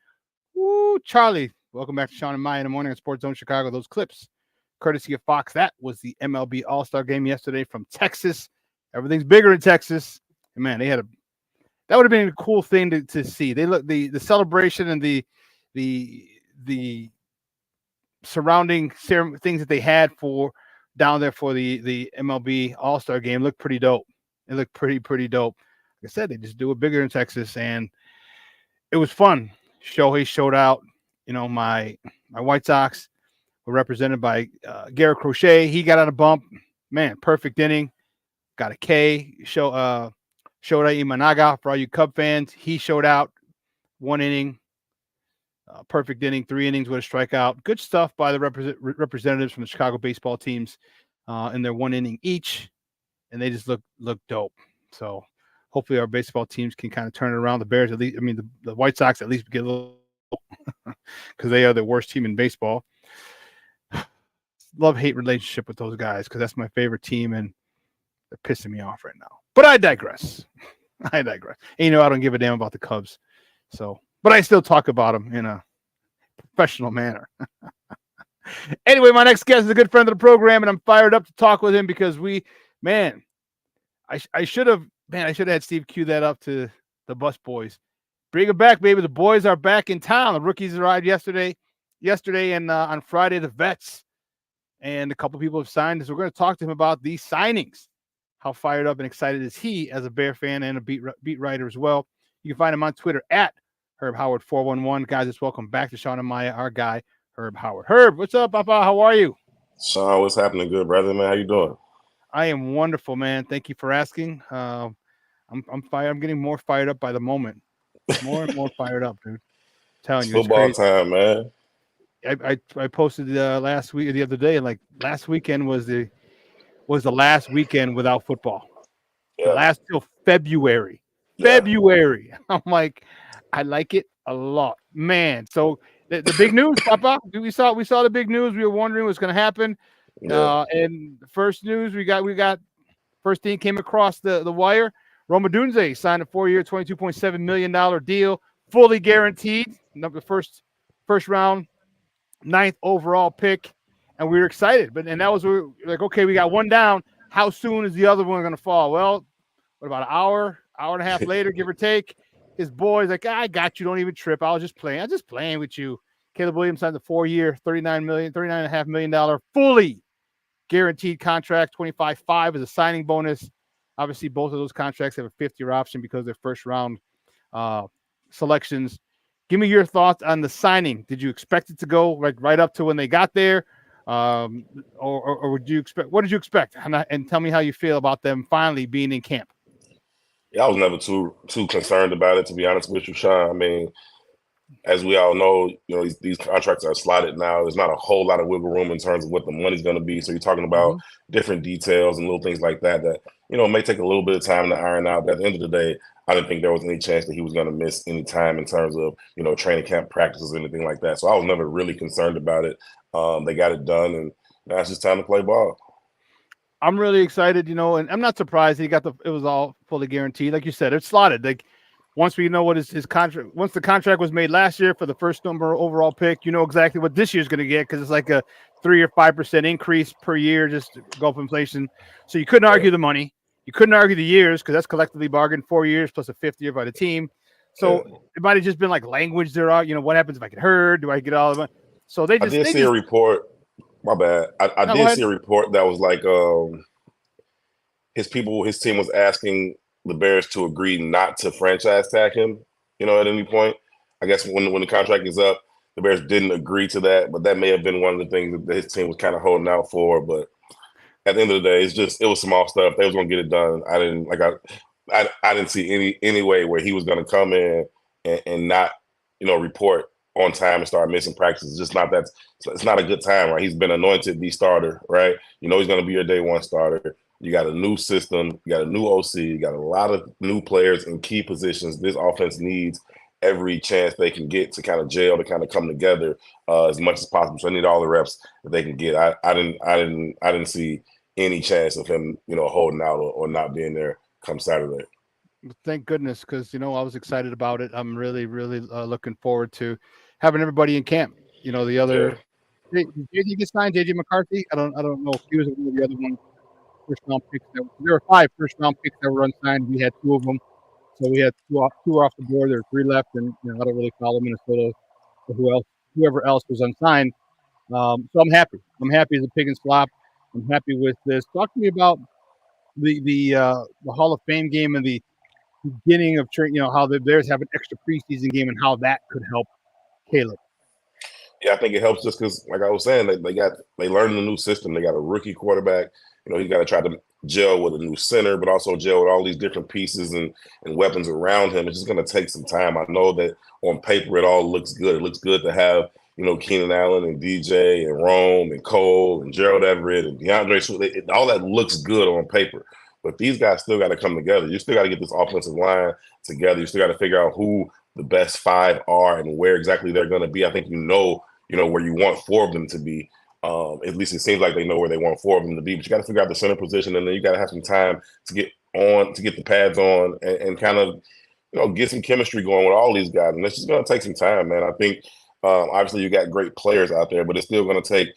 Woo, Charlie. Welcome back to Shawn and Maya in the morning on Sports Zone Chicago. Those clips, courtesy of Fox. That was the MLB All-Star game yesterday from Texas. Everything's bigger in Texas. And man, that would have been a cool thing to see. They look the celebration and the surrounding things that they had for down there for the MLB All-Star game looked pretty dope. It looked pretty dope. Like I said, they just do it bigger in Texas, and it was fun. Shohei showed out. You know, my White Sox were represented by Garrett Crochet. He got on a bump. Man, perfect inning. Got a K. Shota Imanaga for all you Cub fans. He showed out 1 inning. Perfect inning, 3 innings with a strikeout. Good stuff by the representatives from the Chicago baseball teams in their 1 inning each, and they just look dope. So hopefully our baseball teams can kind of turn it around. The Bears, at least, I mean, the White Sox at least get a little because they are the worst team in baseball. Love-hate relationship with those guys because that's my favorite team, and they're pissing me off right now. But I digress. And I don't give a damn about the Cubs. So, but I still talk about them in a professional manner. Anyway, my next guest is a good friend of the program, and I'm fired up to talk with him because I should have had Steve cue that up to the Bus Boys. Bring them back, baby. The boys are back in town. The rookies arrived yesterday, and on Friday, the vets and a couple people have signed. So we're going to talk to him about these signings. How fired up and excited is he as a Bear fan and a beat writer as well? You can find him on Twitter at Herb Howard 411. Guys, just welcome back to Shawn and Maya, our guy, Herb Howard. Herb, what's up, Papa? How are you? Shawn, what's happening? Good, brother, man. How you doing? I am wonderful, man. Thank you for asking. I'm fired. I'm getting more fired up by the moment. More and more fired up, dude. I'm telling you, football time, man. I posted last week, the other day, like last weekend was the last weekend without football. Yeah. The last till February. February. I'm like, I like it a lot, man. So the big news, Papa. We saw the big news. We were wondering what's going to happen. Yeah. And the first news we got first thing came across the wire. Rome Odunze signed a 4-year, $22.7 million deal, fully guaranteed. The first round, 9th overall pick, and we were excited. And that was like, okay, we got one down. How soon is the other one going to fall? Well, what about an hour and a half later, give or take? His boy's like, I got you. Don't even trip. I was just playing with you. Caleb Williams signed a 4-year, $39.5 million fully guaranteed contract, 25.5 as a signing bonus. Obviously, both of those contracts have a 5th-year option because they're first-round selections. Give me your thoughts on the signing. Did you expect it to go right up to when they got there, or would you expect? What did you expect? And tell me how you feel about them finally being in camp. Yeah, I was never too concerned about it, to be honest with you, Shawn. I mean, as we all know, these contracts are slotted now. There's not a whole lot of wiggle room in terms of what the money's going to be. So you're talking about different details and little things like that may take a little bit of time to iron out. But at the end of the day, I didn't think there was any chance that he was going to miss any time in terms of, training camp practices or anything like that. So I was never really concerned about it. They got it done, and now it's just time to play ball. I'm really excited, and I'm not surprised it was all fully guaranteed. Like you said, it's slotted. Like once we know what his contract, once the contract was made last year for the first number overall pick, you know exactly what this year's going to get because it's like a 3 or 5% increase per year, just to go up inflation. So you couldn't argue the money. You couldn't argue the years because that's collectively bargained 4 years plus a 5th year by the team. So it might have just been like language there. What happens if I get hurt? Do I get all of it? So I did see a report. My bad. I did see a report that was like his team was asking the Bears to agree not to franchise tag him, at any point. I guess when the contract is up, the Bears didn't agree to that, but that may have been one of the things that his team was kind of holding out for. But at the end of the day, it was small stuff. They was gonna get it done. I didn't see any way where he was gonna come in and not, report on time and start missing practices. It's not a good time, right? He's been anointed the starter, right? He's gonna be your day one starter. You got a new system, you got a new OC, you got a lot of new players in key positions. This offense needs every chance they can get to kind of gel, to kind of come together as much as possible. So I need all the reps that they can get. I didn't see any chance of him, holding out or not being there come Saturday. Thank goodness, because I was excited about it. I'm really, really looking forward to having everybody in camp. The other did you get signed, JJ McCarthy? I don't know if he was one of the other ones. First-round picks. There were 5 first-round picks that were unsigned. We had 2 of them, so we had two off the board. There were 3 left, and I don't really follow Minnesota or whoever else was unsigned. So I'm happy. I'm happy as a pig and slop. I'm happy with this. Talk to me about the Hall of Fame game and the beginning of how the Bears have an extra preseason game and how that could help Caleb. Yeah, I think it helps just because, like I was saying, they learned the new system. They got a rookie quarterback He's got to try to gel with a new center, but also gel with all these different pieces and weapons around him. It's just going to take some time. I know that on paper it all looks good. It looks good to have, Keenan Allen and DJ and Rome and Cole and Gerald Everett and DeAndre Swift. All that looks good on paper. But these guys still got to come together. You still got to get this offensive line together. You still got to figure out who the best 5 are and where exactly they're going to be. I think where you want 4 of them to be. At least it seems like they know where they want 4 of them to be. But you got to figure out the center position, and then you got to have some time to get the pads on and kind of get some chemistry going with all these guys. And it's just going to take some time, man. I think obviously you got great players out there, but it's still going to take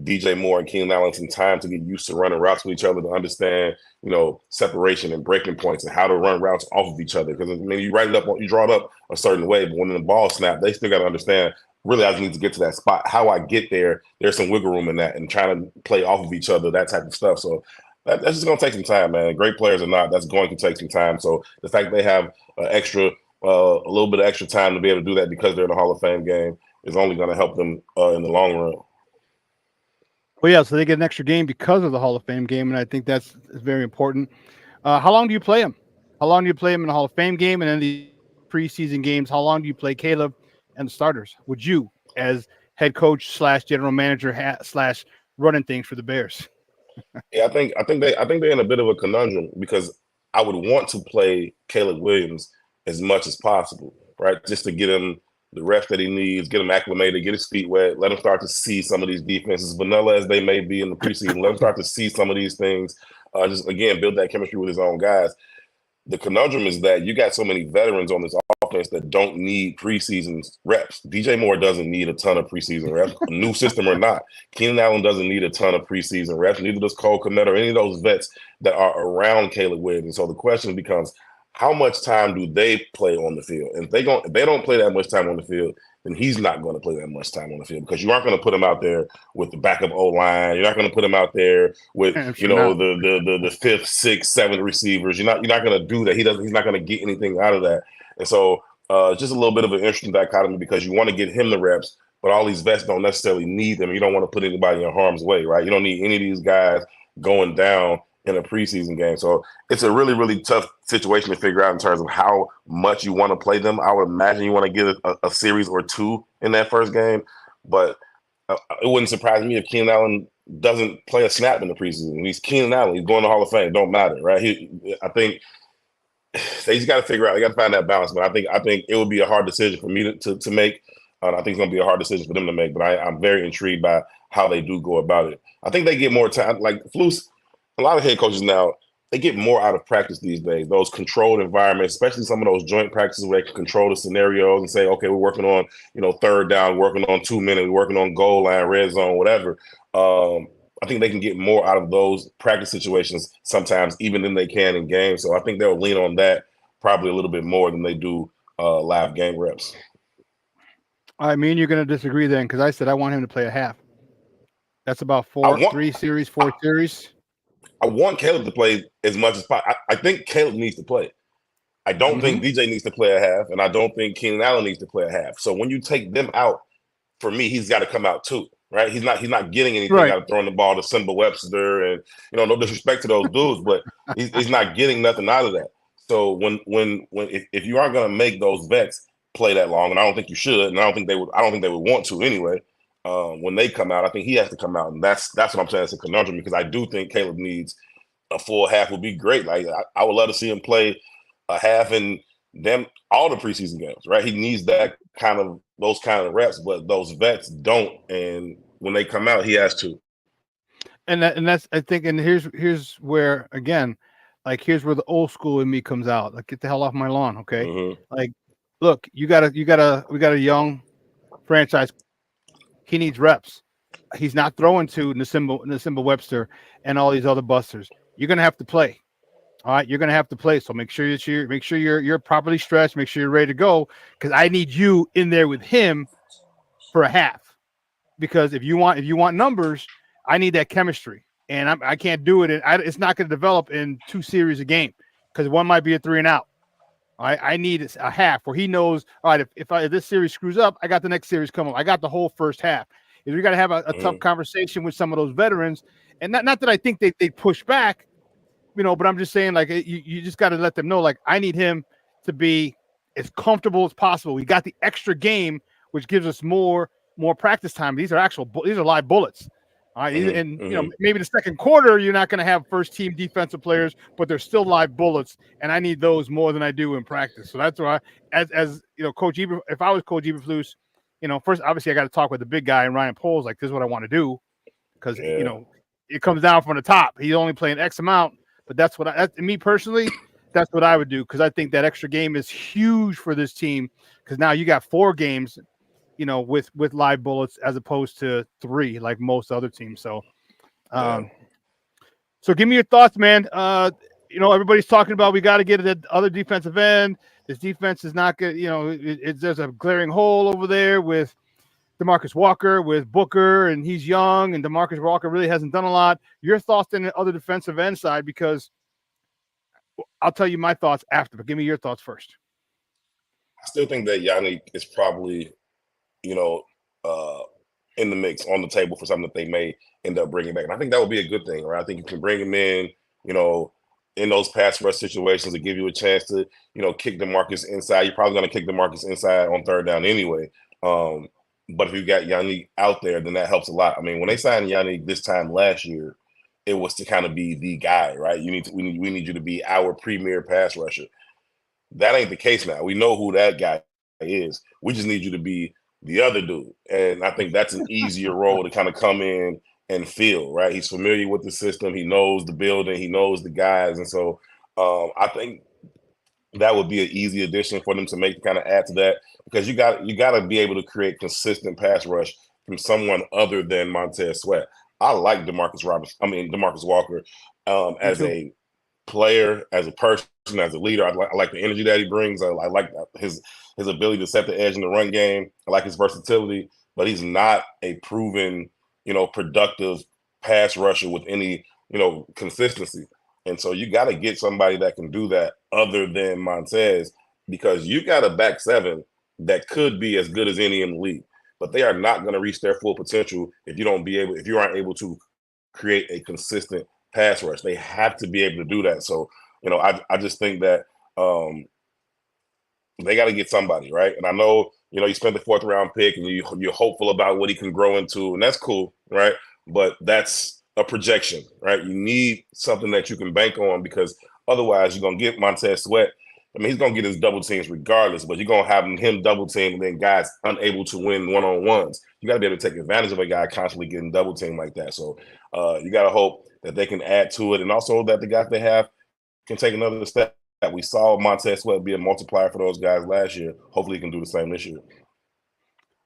DJ Moore and Keenan Allen some time to get used to running routes with each other, to understand, separation and breaking points and how to run routes off of each other. Because you draw it up a certain way, but when the ball snaps, they still got to understand, really, I just need to get to that spot. How I get there, there's some wiggle room in that, and trying to play off of each other, that type of stuff. So that's just going to take some time, man. Great players or not, that's going to take some time. So the fact they have a little bit of extra time to be able to do that because they're in the Hall of Fame game is only going to help them in the long run. Well, yeah, so they get an extra game because of the Hall of Fame game, and I think that's very important. How long do you play them? How long do you play them in the Hall of Fame game and then the preseason games? How long do you play Caleb and the starters? Would you, as head coach / general manager / running things for the Bears? Yeah, I think they're in a bit of a conundrum, because I would want to play Caleb Williams as much as possible, right? Just to get him the reps that he needs, get him acclimated, get his feet wet, let him start to see some of these defenses, vanilla as they may be in the preseason, let him start to see some of these things, just, again, build that chemistry with his own guys. The conundrum is that you got so many veterans on this offense that don't need preseason reps. DJ Moore doesn't need a ton of preseason reps, new system or not. Keenan Allen doesn't need a ton of preseason reps. Neither does Cole Kmet or any of those vets that are around Caleb Williams. And so the question becomes, how much time do they play on the field? And if they don't play that much time on the field, then he's not going to play that much time on the field, because you aren't going to put him out there with the backup O-line. You're not going to put him out there with the 5th, 6th, 7th receivers. You're not going to do that. He's not going to get anything out of that. And so just a little bit of an interesting dichotomy, because you want to get him the reps, but all these vets don't necessarily need them. You don't want to put anybody in harm's way, right? You don't need any of these guys going down in a preseason game. So it's a really, really tough situation to figure out in terms of how much you want to play them. I would imagine you want to get a series or 2 in that first game, but it wouldn't surprise me if Keenan Allen doesn't play a snap in the preseason. He's Keenan Allen. He's going to Hall of Fame. It don't matter, right? I think they just got to figure out. They got to find that balance. But I think it would be a hard decision for me to make. I think it's going to be a hard decision for them to make. But I'm very intrigued by how they do go about it. I think they get more time. Like Flus, a lot of head coaches now, they get more out of practice these days. Those controlled environments, especially some of those joint practices where they can control the scenarios and say, okay, we're working on, third down, working on 2 minutes, working on goal line, red zone, whatever. I think they can get more out of those practice situations sometimes, even than they can in games. So I think they'll lean on that probably a little bit more than they do live game reps. I mean, you're going to disagree then, because I said I want him to play a half. That's about 4 series. I want Caleb to play as much as possible. I think Caleb needs to play. I don't think DJ needs to play a half, and I don't think Keenan Allen needs to play a half. So when you take them out, for me, he's got to come out too, right? He's not getting anything out of throwing the ball to Simba Webster, and no disrespect to those dudes, but he's not getting nothing out of that. So if you aren't going to make those vets play that long, and I don't think you should, and I don't think they would want to anyway. When they come out, I think he has to come out, and that's what I'm saying. It's a conundrum, because I do think Caleb needs a full half. Would be great. Like I would love to see him play a half in all the preseason games, right? He needs those kind of reps, but those vets don't. And when they come out, he has to. And that's I think. And here's where again, like here's where the old school in me comes out. Like, get the hell off my lawn, okay? Mm-hmm. Like, look, we got a young franchise. He needs reps. He's not throwing to Nasimba Webster and all these other busters. You're gonna have to play. All right, you're gonna have to play. So make sure you're properly stretched. Make sure you're ready to go, because I need you in there with him for a half. Because if you want numbers, I need that chemistry, and I can't do it. It's not going to develop in 2 series a game, because one might be a 3 and out. All right, I need a half where he knows, all right, if this series screws up, I got the next series coming. I got the whole first half. We got to have a tough conversation with some of those veterans And not that I think they push back, but I'm just saying, like, you just got to let them know, like, I need him to be as comfortable as possible. We got the extra game, which gives us more practice time. These are live bullets. All right. And maybe the second quarter, you're not going to have first team defensive players, but they're still live bullets. And I need those more than I do in practice. So that's why, as Coach Eber, if I was Coach Eberflus, first, obviously I got to talk with the big guy and Ryan Poles, like, this is what I want to do. Because, it comes down from the top. He's only playing X amount, but that's me personally, that's what I would do. Because I think that extra game is huge for this team. Because now you got 4 games, with live bullets as opposed to 3, like most other teams. So, so give me your thoughts, man. Everybody's talking about we got to get at the other defensive end. This defense is not good. There's a glaring hole over there with DeMarcus Walker, with Booker, and he's young, and DeMarcus Walker really hasn't done a lot. Your thoughts on the other defensive end side, because I'll tell you my thoughts after, but give me your thoughts first. I still think that Yannick is probably, in the mix, on the table for something that they may end up bringing back. And I think that would be a good thing, right? I think you can bring him in, in those pass rush situations to give you a chance to, kick DeMarcus inside. You're probably going to kick DeMarcus inside on third down anyway. But if you got Yannick out there, then that helps a lot. I mean, when they signed Yannick this time last year, it was to kind of be the guy, right? We need you to be our premier pass rusher. That ain't the case now. We know who that guy is. We just need you to be the other dude. And I think that's an easier role to kind of come in and fill, right? He's familiar with the system. He knows the building. He knows the guys. And so I think that would be an easy addition for them to make, to kind of add to that, because you got to be able to create consistent pass rush from someone other than Montez Sweat. I like DeMarcus Walker as a player, as a person, as a leader. I like the energy that he brings. I like his ability to set the edge in the run game. I like his versatility, but he's not a proven, productive pass rusher with any, consistency. And so you got to get somebody that can do that other than Montez, because you got a back seven that could be as good as any in the league, but they are not going to reach their full potential if you aren't able to create a consistent pass rush. They have to be able to do that. So, I just think that they got to get somebody, right? And I know, you spent the 4th round pick and you're hopeful about what he can grow into, and that's cool, right? But that's a projection, right? You need something that you can bank on, because otherwise you're going to get Montez Sweat. I mean, he's going to get his double teams regardless, but you're going to have him double team and then guys unable to win one-on-ones. You got to be able to take advantage of a guy constantly getting double team like that. So you got to hope that they can add to it, and also that the guys they have can take another step. We saw Montez Sweat be a multiplier for those guys last year. Hopefully he can do the same this year.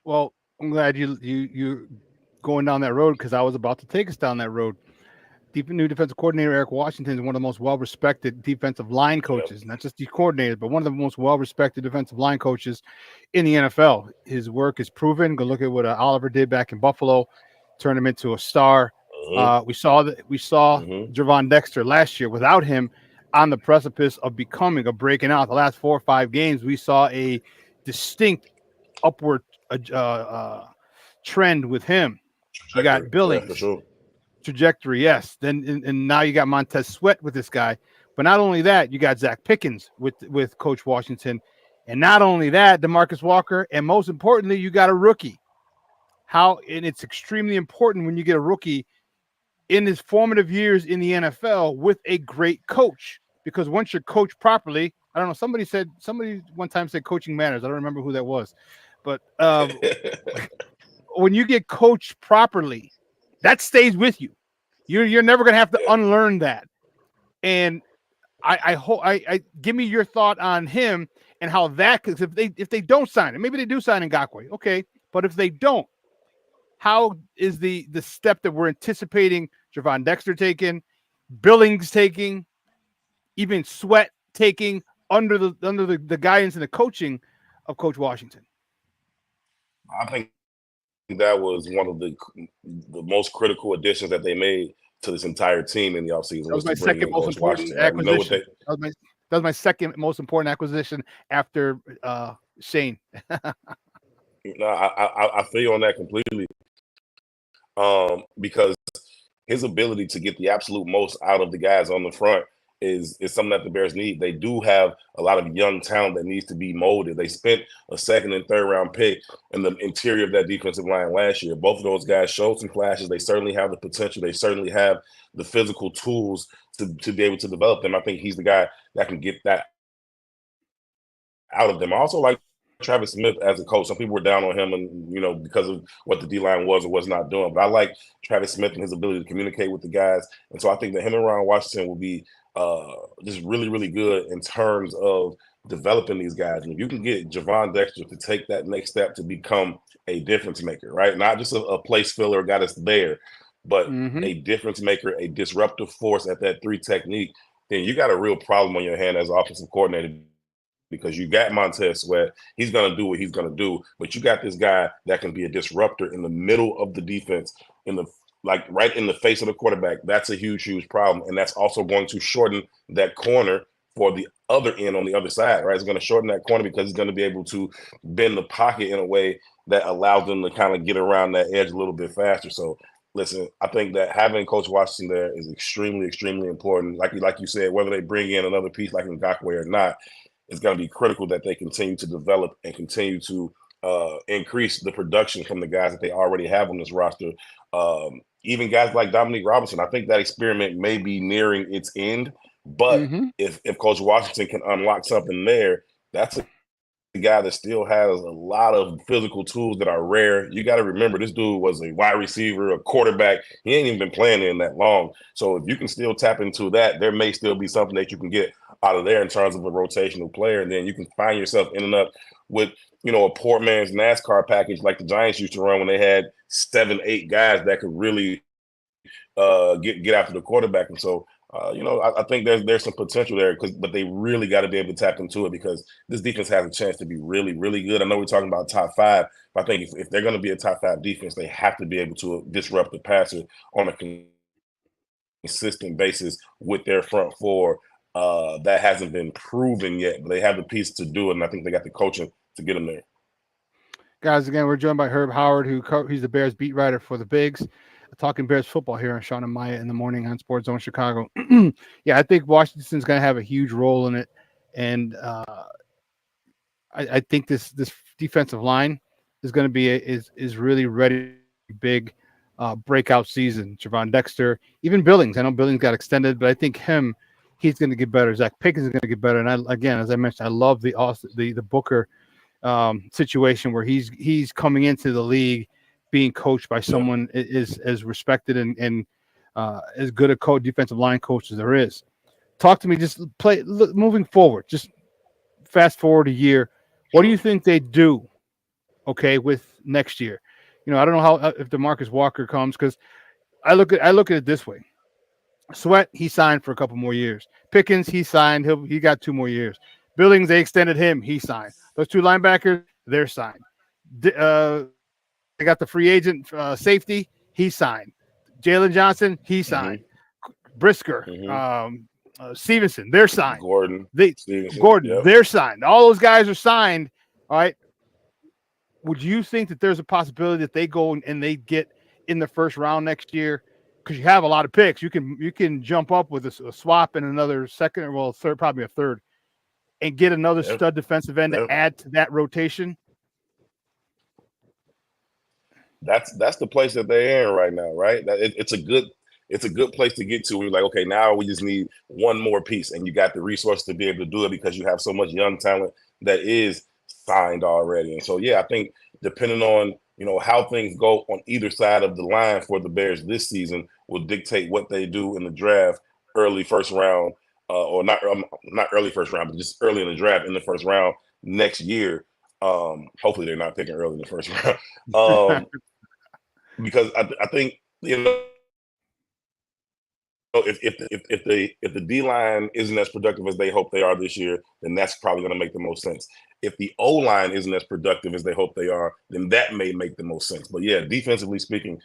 Well, I'm glad you're going down that road, because I was about to take us down that road. New defensive coordinator Eric Washington is one of the most well-respected defensive line coaches, not just the coordinators, but one of the most well-respected defensive line coaches in the NFL. His work is proven. Go look at what Oliver did back in Buffalo, turned him into a star. We saw Gervon Dexter last year. Without him, on the precipice of becoming a breaking out. The last 4 or 5 games, we saw a distinct upward trend with him. You got Billings. Yeah, for sure. Trajectory, yes. Then and now you got Montez Sweat with this guy. But not only that, you got Zach Pickens with Coach Washington. And not only that, DeMarcus Walker, and most importantly, you got a rookie. And it's extremely important when you get a rookie in his formative years in the NFL with a great coach. Because once you're coached properly, I don't know, somebody one time said coaching matters. I don't remember who that was. But when you get coached properly, that stays with you. You're never going to have to unlearn that. And I hope give me your thought on him and how that, because if they don't sign it, maybe they do sign Ngakoue, okay. But if they don't, how is the step that we're anticipating Gervon Dexter taking, Billings taking, even Sweat taking under the guidance and the coaching of Coach Washington? I think that was one of the most critical additions that they made to this entire team in the offseason. That was my second most important acquisition. That was my second most important acquisition after Shane. No, I feel you on that completely. Because his ability to get the absolute most out of the guys on the front is something that the Bears need. They do have a lot of young talent that needs to be molded. They spent a second and third round pick in the interior of that defensive line last year. Both of those guys showed some flashes. They certainly have the potential. They certainly have the physical tools to be able to develop them. I think he's the guy that can get that out of them. I also like Travis Smith as a coach. Some people were down on him, and because of what the D-line was or was not doing. But I like Travis Smith and his ability to communicate with the guys. And so I think that him and Ron Washington will be just really, really good in terms of developing these guys. And if you can get Gervon Dexter to take that next step to become a difference maker, right? Not just a place filler, a guy that's there, but a difference maker, a disruptive force at that 3 technique, then you got a real problem on your hand as offensive coordinator, because you got Montez Sweat. He's going to do what he's going to do, but you got this guy that can be a disruptor in the middle of the defense, right in the face of the quarterback. That's a huge, huge problem, and that's also going to shorten that corner for the other end on the other side, right? It's going to shorten that corner because he's going to be able to bend the pocket in a way that allows them to kind of get around that edge a little bit faster. So, listen, I think that having Coach Washington there is extremely, extremely important. Like you said, whether they bring in another piece like Ngakoue or not, it's going to be critical that they continue to develop and continue to increase the production from the guys that they already have on this roster. Even guys like Dominique Robinson, I think that experiment may be nearing its end. But if Coach Washington can unlock something there, that's a guy that still has a lot of physical tools that are rare. You got to remember, this dude was a wide receiver, a quarterback. He ain't even been playing in that long. So if you can still tap into that, there may still be something that you can get out of there in terms of a rotational player. And then you can find yourself ending up with, a poor man's NASCAR package like the Giants used to run when they had 7, 8 guys that could really get after the quarterback. And so, I think there's some potential there, but they really got to be able to tap into it, because this defense has a chance to be really, really good. I know we're talking about top 5, but I think if they're going to be a top 5 defense, they have to be able to disrupt the passer on a consistent basis with their front 4. That hasn't been proven yet, but they have the piece to do it, and I think they got the coaching to get them there. Guys, again, we're joined by Herb Howard, he's the Bears beat writer for the Bigs. Talking Bears football here on Shawn and Maya in the morning on Sports Zone Chicago. Yeah, I think Washington's going to have a huge role in it, and I think this defensive line is going to be is really ready for a big breakout season. Gervon Dexter, even Billings. I know Billings got extended, but I think he's going to get better. Zach Pickens is going to get better, and again, as I mentioned, I love the Booker situation where he's coming into the league being coached by someone is as respected and as good a defensive line coach as there is. Talk to me, moving forward, just fast forward a year. What do you think they do, with next year? I don't know how if DeMarcus Walker comes, because I look at it this way. Sweat, he signed for a couple more years. Pickens, he signed. He got 2 more years. Billings, they extended him. He signed. Those 2 linebackers, they're signed. They got the free agent safety. He signed. Jalen Johnson. He signed. Brisker. Stevenson. They're signed. Gordon. Gordon. Yep. They're signed. All those guys are signed. All right. Would you think that there's a possibility that they go and they get in the first round next year? Because you have a lot of picks. You can jump up with a swap in another second, or third, probably a third, and get another stud defensive end to add to that rotation. That's the place that they're in right now, right? It's a good place to get to. We're like, okay, now we just need one more piece, and you got the resources to be able to do it because you have so much young talent that is signed already. And so, yeah, I think depending on how things go on either side of the line for the Bears this season will dictate what they do in the draft, early first round, or not early first round, but just early in the draft in the first round next year. Hopefully, they're not picking early in the first round. Because I think if the D line isn't as productive as they hope they are this year, then that's probably going to make the most sense. If the O line isn't as productive as they hope they are, then that may make the most sense. But yeah, defensively speaking,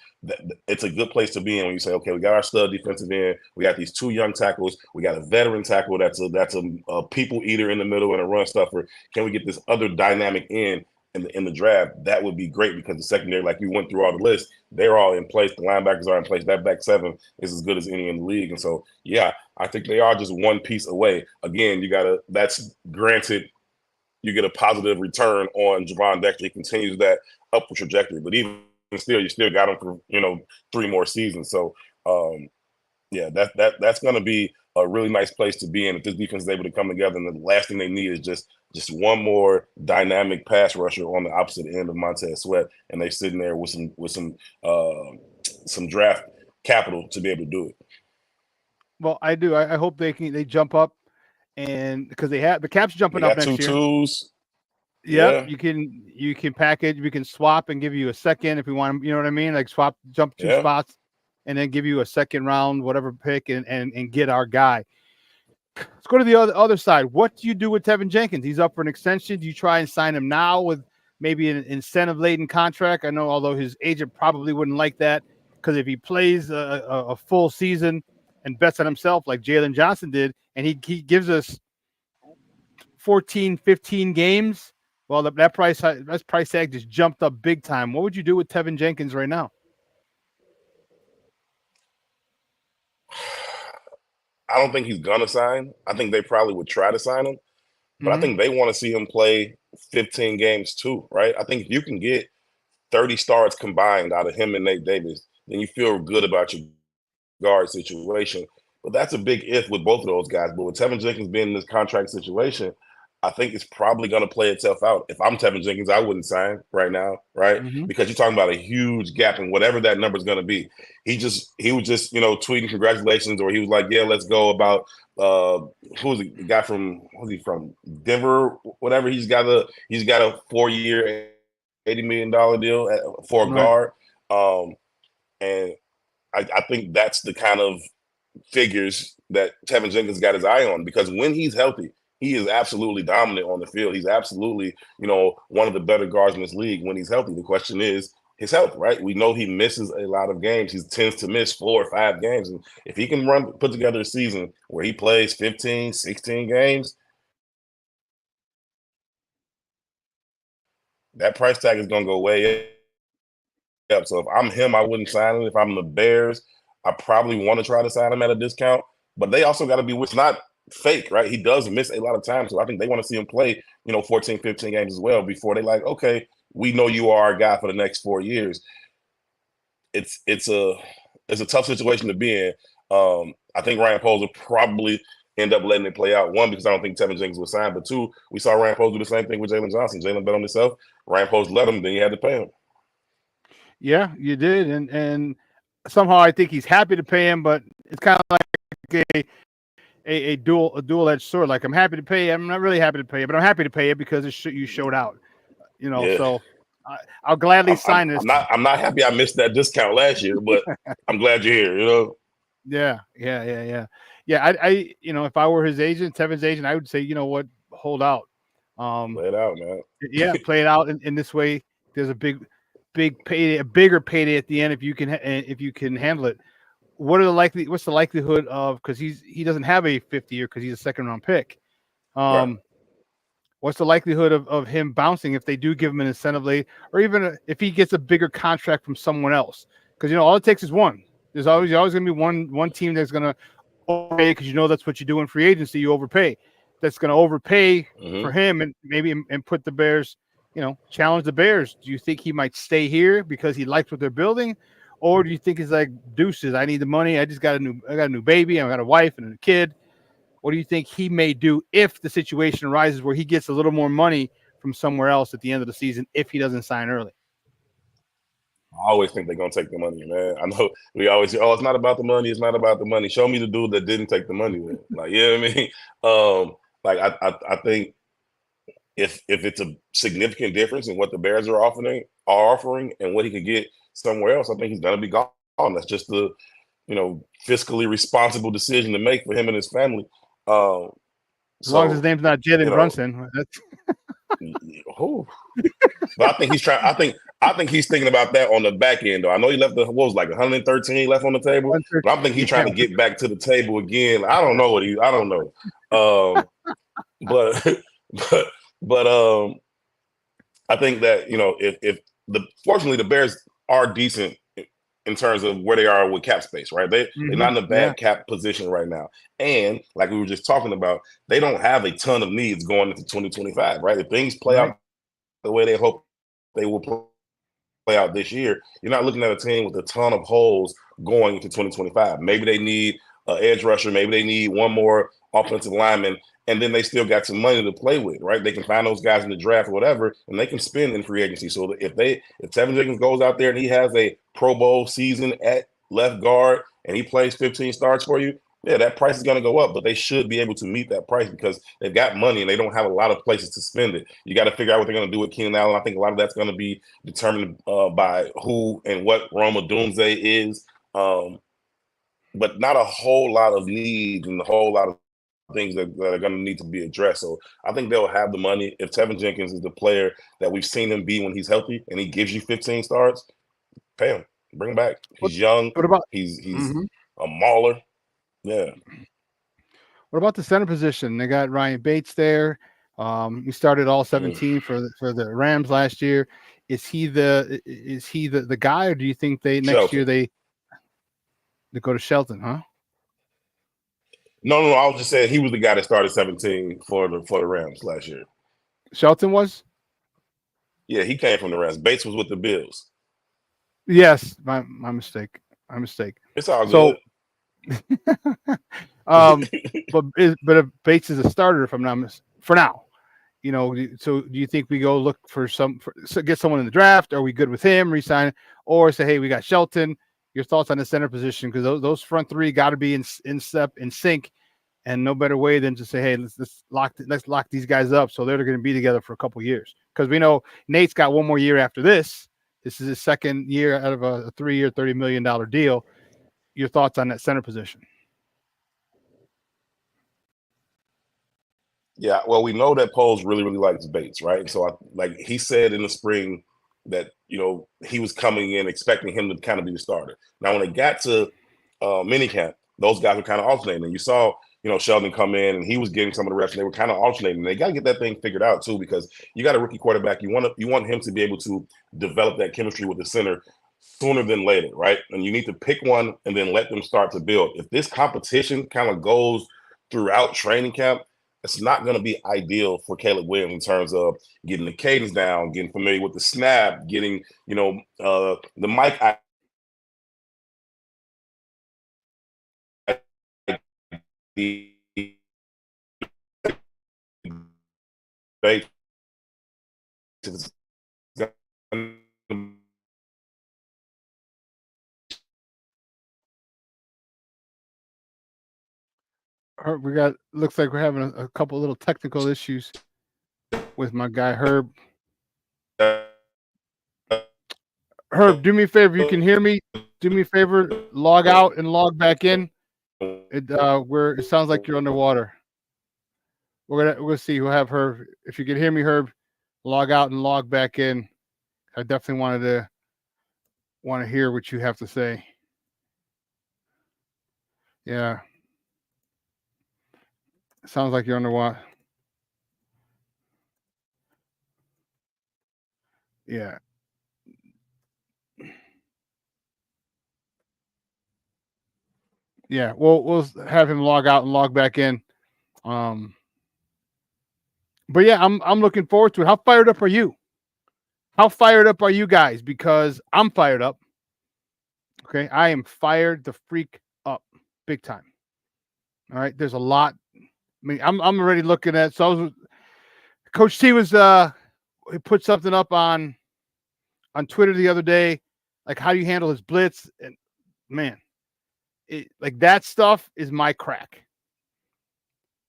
it's a good place to be in when you say, okay, we got our stud defensive end, we got these 2 young tackles, we got a veteran tackle that's a people eater in the middle and a run stuffer. Can we get this other dynamic end in the draft, that would be great because the secondary, like you went through all the lists, they're all in place. The linebackers are in place. That back seven is as good as any in the league. And so, yeah, I think they are just one piece away. Again, that's granted you get a positive return on Gervon Dexter. He continues that upward trajectory. But even still, you still got him for, 3 more seasons. So, yeah, that's going to be a really nice place to be in if this defense is able to come together. And the last thing they need is just one more dynamic pass rusher on the opposite end of Montez Sweat, and they're sitting there with some draft capital to be able to do it. Well, I do. I hope they jump up, and because they have the cap's jumping up next year. 2 twos. Yep, you can package. We can swap and give you a second if we want. You know what I mean? Like jump 2 spots, and then give you a second round, whatever pick, and get our guy. Let's go to the other side. What do you do with Tevinjenkins? He's up for an extension. Do you try and sign him now with maybe an incentive-laden contract? I know, although his agent probably wouldn't like that, because if he plays a full season and bets on himself like Jalen Johnson did, and he gives us 14, 15 games, well, that price tag just jumped up big time. What would you do with Tevinjenkins right now? I don't think he's gonna sign. I think they probably would try to sign him, but I think they want to see him play 15 games too, right? I think if you can get 30 starts combined out of him and Nate Davis, then you feel good about your guard situation. But that's a big if with both of those guys. But with Tevinjenkins being in this contract situation, I think it's probably going to play itself out. If I'm Tevinjenkins, I wouldn't sign right now, right? Because you're talking about a huge gap in whatever that number is going to be. He was just tweeting congratulations, or he was like, yeah, let's go about who was the guy from? Who's he from? Denver, whatever. He's got a 4-year, $80 million deal for a guard, and I think that's the kind of figures that Tevinjenkins got his eye on, because when he's healthy, he is absolutely dominant on the field. He's absolutely, one of the better guards in this league when he's healthy. The question is his health, right? We know he misses a lot of games. He tends to miss 4 or 5 games. And if he can put together a season where he plays 15, 16 games, that price tag is going to go way up. So if I'm him, I wouldn't sign him. If I'm the Bears, I probably want to try to sign him at a discount. But they also got to be not fake, right? He does miss a lot of time. So I think they want to see him play, 14, 15 games as well before they like, okay, we know you are our guy for the next 4 years. It's a tough situation to be in. I think Ryan Poles will probably end up letting it play out. 1, because I don't think Tevinjenkins will sign, but 2, we saw Ryan Poles do the same thing with Jalen Johnson. Jalen bet on himself. Ryan Poles let him, then you had to pay him. Yeah, you did, and somehow I think he's happy to pay him, but it's kind of like a dual-edged sword. Like, I'm happy to pay. I'm not really happy to pay it, but I'm happy to pay it because you showed out. So I'll gladly sign this. I'm not happy I missed that discount last year, but I'm glad you're here. Yeah. I if I were his agent, Tevin's agent, I would say, hold out. Play it out, man. Yeah, play it out in this way. There's a big payday, a bigger payday at the end if you can handle it. What's the likelihood of, because he doesn't have a 5th year because he's a 2nd-round pick. Right. What's the likelihood of him bouncing if they do give him an incentive late, or even if he gets a bigger contract from someone else? Because all it takes is one. There's always going to be one team that's going to overpay, because that's what you do in free agency. You overpay. That's going to overpay for him and maybe and put the Bears, challenge the Bears. Do you think he might stay here because he likes what they're building? Or do you think it's like, deuces, I need the money. I got a new baby. I got a wife and a kid. What do you think he may do if the situation arises where he gets a little more money from somewhere else at the end of the season if he doesn't sign early? I always think they're going to take the money, man. I know we always say, it's not about the money. It's not about the money. Show me the dude that didn't take the money. Man. Like, you know what I mean? I think if it's a significant difference in what the Bears are offering and what he could get somewhere else, I think he's going to be gone. That's just the, fiscally responsible decision to make for him and his family. As long as his name's not Jalen Brunson. But I think he's trying. I think he's thinking about that on the back end, though. I know he left 113 left on the table. But I think he's trying to get back to the table again. I don't know. I think that, fortunately the Bears are decent in terms of where they are with cap space, right? They're not in a bad cap position right now. And like we were just talking about, they don't have a ton of needs going into 2025, right? If things play out the way they hope they will play out this year, you're not looking at a team with a ton of holes going into 2025. Maybe they need an edge rusher, maybe they need one more offensive lineman, and then they still got some money to play with, right? They can find those guys in the draft or whatever, and they can spend in free agency. So if Tevinjenkins goes out there and he has a Pro Bowl season at left guard and he plays 15 starts for you, yeah, that price is going to go up, but they should be able to meet that price because they've got money and they don't have a lot of places to spend it. You got to figure out what they're going to do with Keenan Allen. I think a lot of that's going to be determined by who and what Roma Doomsday is, but not a whole lot of needs and a whole lot of things that are going to need to be addressed. So I think they'll have the money. If Tevinjenkins is the player that we've seen him be when he's healthy and he gives you 15 starts, pay him. Bring him back. He's young. What about he's a mauler. Yeah. What about the center position? They got Ryan Bates there. He started all 17 for the Rams last year. Is he the guy, or do you think next year they go to Shelton, huh? No. I was just saying he was the guy that started 17 for the Rams last year. Shelton was? Yeah, he came from the Rams. Bates was with the Bills. Yes, my mistake. It's all good. But if Bates is a starter, if I'm not for now, so do you think we go look for get someone in the draft? Are we good with him, resign, or say, hey, we got Shelton? Your thoughts on the center position, because those front three got to be in step, in sync, and no better way than to say, hey, let's lock these guys up so they're going to be together for a couple years, because we know Nate's got one more year after this. This is his second year out of a 3-year, $30 million deal. Your thoughts on that center position? Yeah, well, we know that Poles really, really likes Bates, right? So, he said in the spring that, he was coming in expecting him to kind of be the starter. Now, when it got to minicamp, those guys were kind of alternating. And you saw, Sheldon come in and he was getting some of the reps, and they were kind of alternating. They got to get that thing figured out too, because you got a rookie quarterback. You want him to be able to develop that chemistry with the center sooner than later, right? And you need to pick one and then let them start to build. If this competition kind of goes throughout training camp, it's not going to be ideal for Caleb Williams in terms of getting the cadence down, getting familiar with the snap, getting, the mic. Looks like we're having a couple little technical issues with my guy Herb. Herb, do me a favor. You can hear me. Do me a favor. Log out and log back in. It sounds like you're underwater. We'll see. We'll have Herb. If you can hear me, Herb, log out and log back in. I definitely want to hear what you have to say. Yeah. Sounds like you're underwater. Yeah. Yeah. We'll have him log out and log back in. But yeah, I'm looking forward to it. How fired up are you? How fired up are you guys? Because I'm fired up. Okay. I am fired the freak up big time. All right. There's a lot. I mean, I'm already looking at. So Coach T was he put something up on Twitter the other day, like how do you handle his blitz, and man, like that stuff is my crack.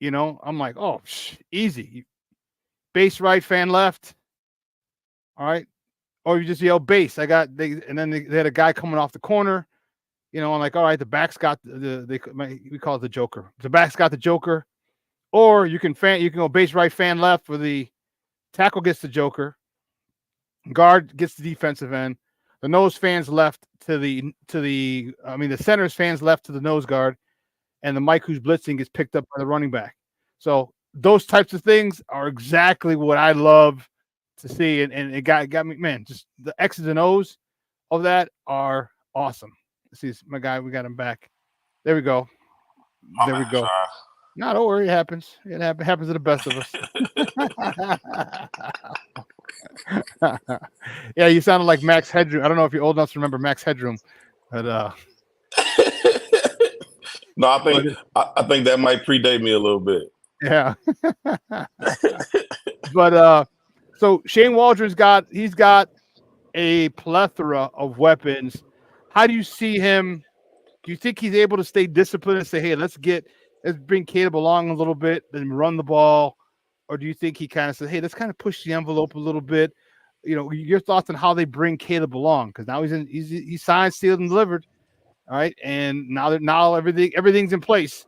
I'm like, oh, easy, base right, fan left. All right, or you just yell base. And then they had a guy coming off the corner. I'm like, all right, the back's got we call it the joker. The back's got the joker. Or you can go base right, fan left, where the tackle gets the joker, guard gets the defensive end, the nose fans left the center's fans left to the nose guard, and the Mike who's blitzing gets picked up by the running back. So those types of things are exactly what I love to see, and it got me, man. Just the X's and O's of that are awesome. See, my guy, we got him back. There we go. There we go. No, don't worry. It happens. It happens to the best of us. Yeah, you sounded like Max Headroom. I don't know if you're old enough to remember Max Headroom, but no, I think that might predate me a little bit. Yeah. But so Shane Waldron's got a plethora of weapons. How do you see him? Do you think he's able to stay disciplined and say, hey, let's bring Caleb along a little bit, then run the ball? Or do you think he kind of says, hey, let's kind of push the envelope a little bit? You know, your thoughts on how they bring Caleb along, because now he's signed, sealed, and delivered. All right. And now everything's in place.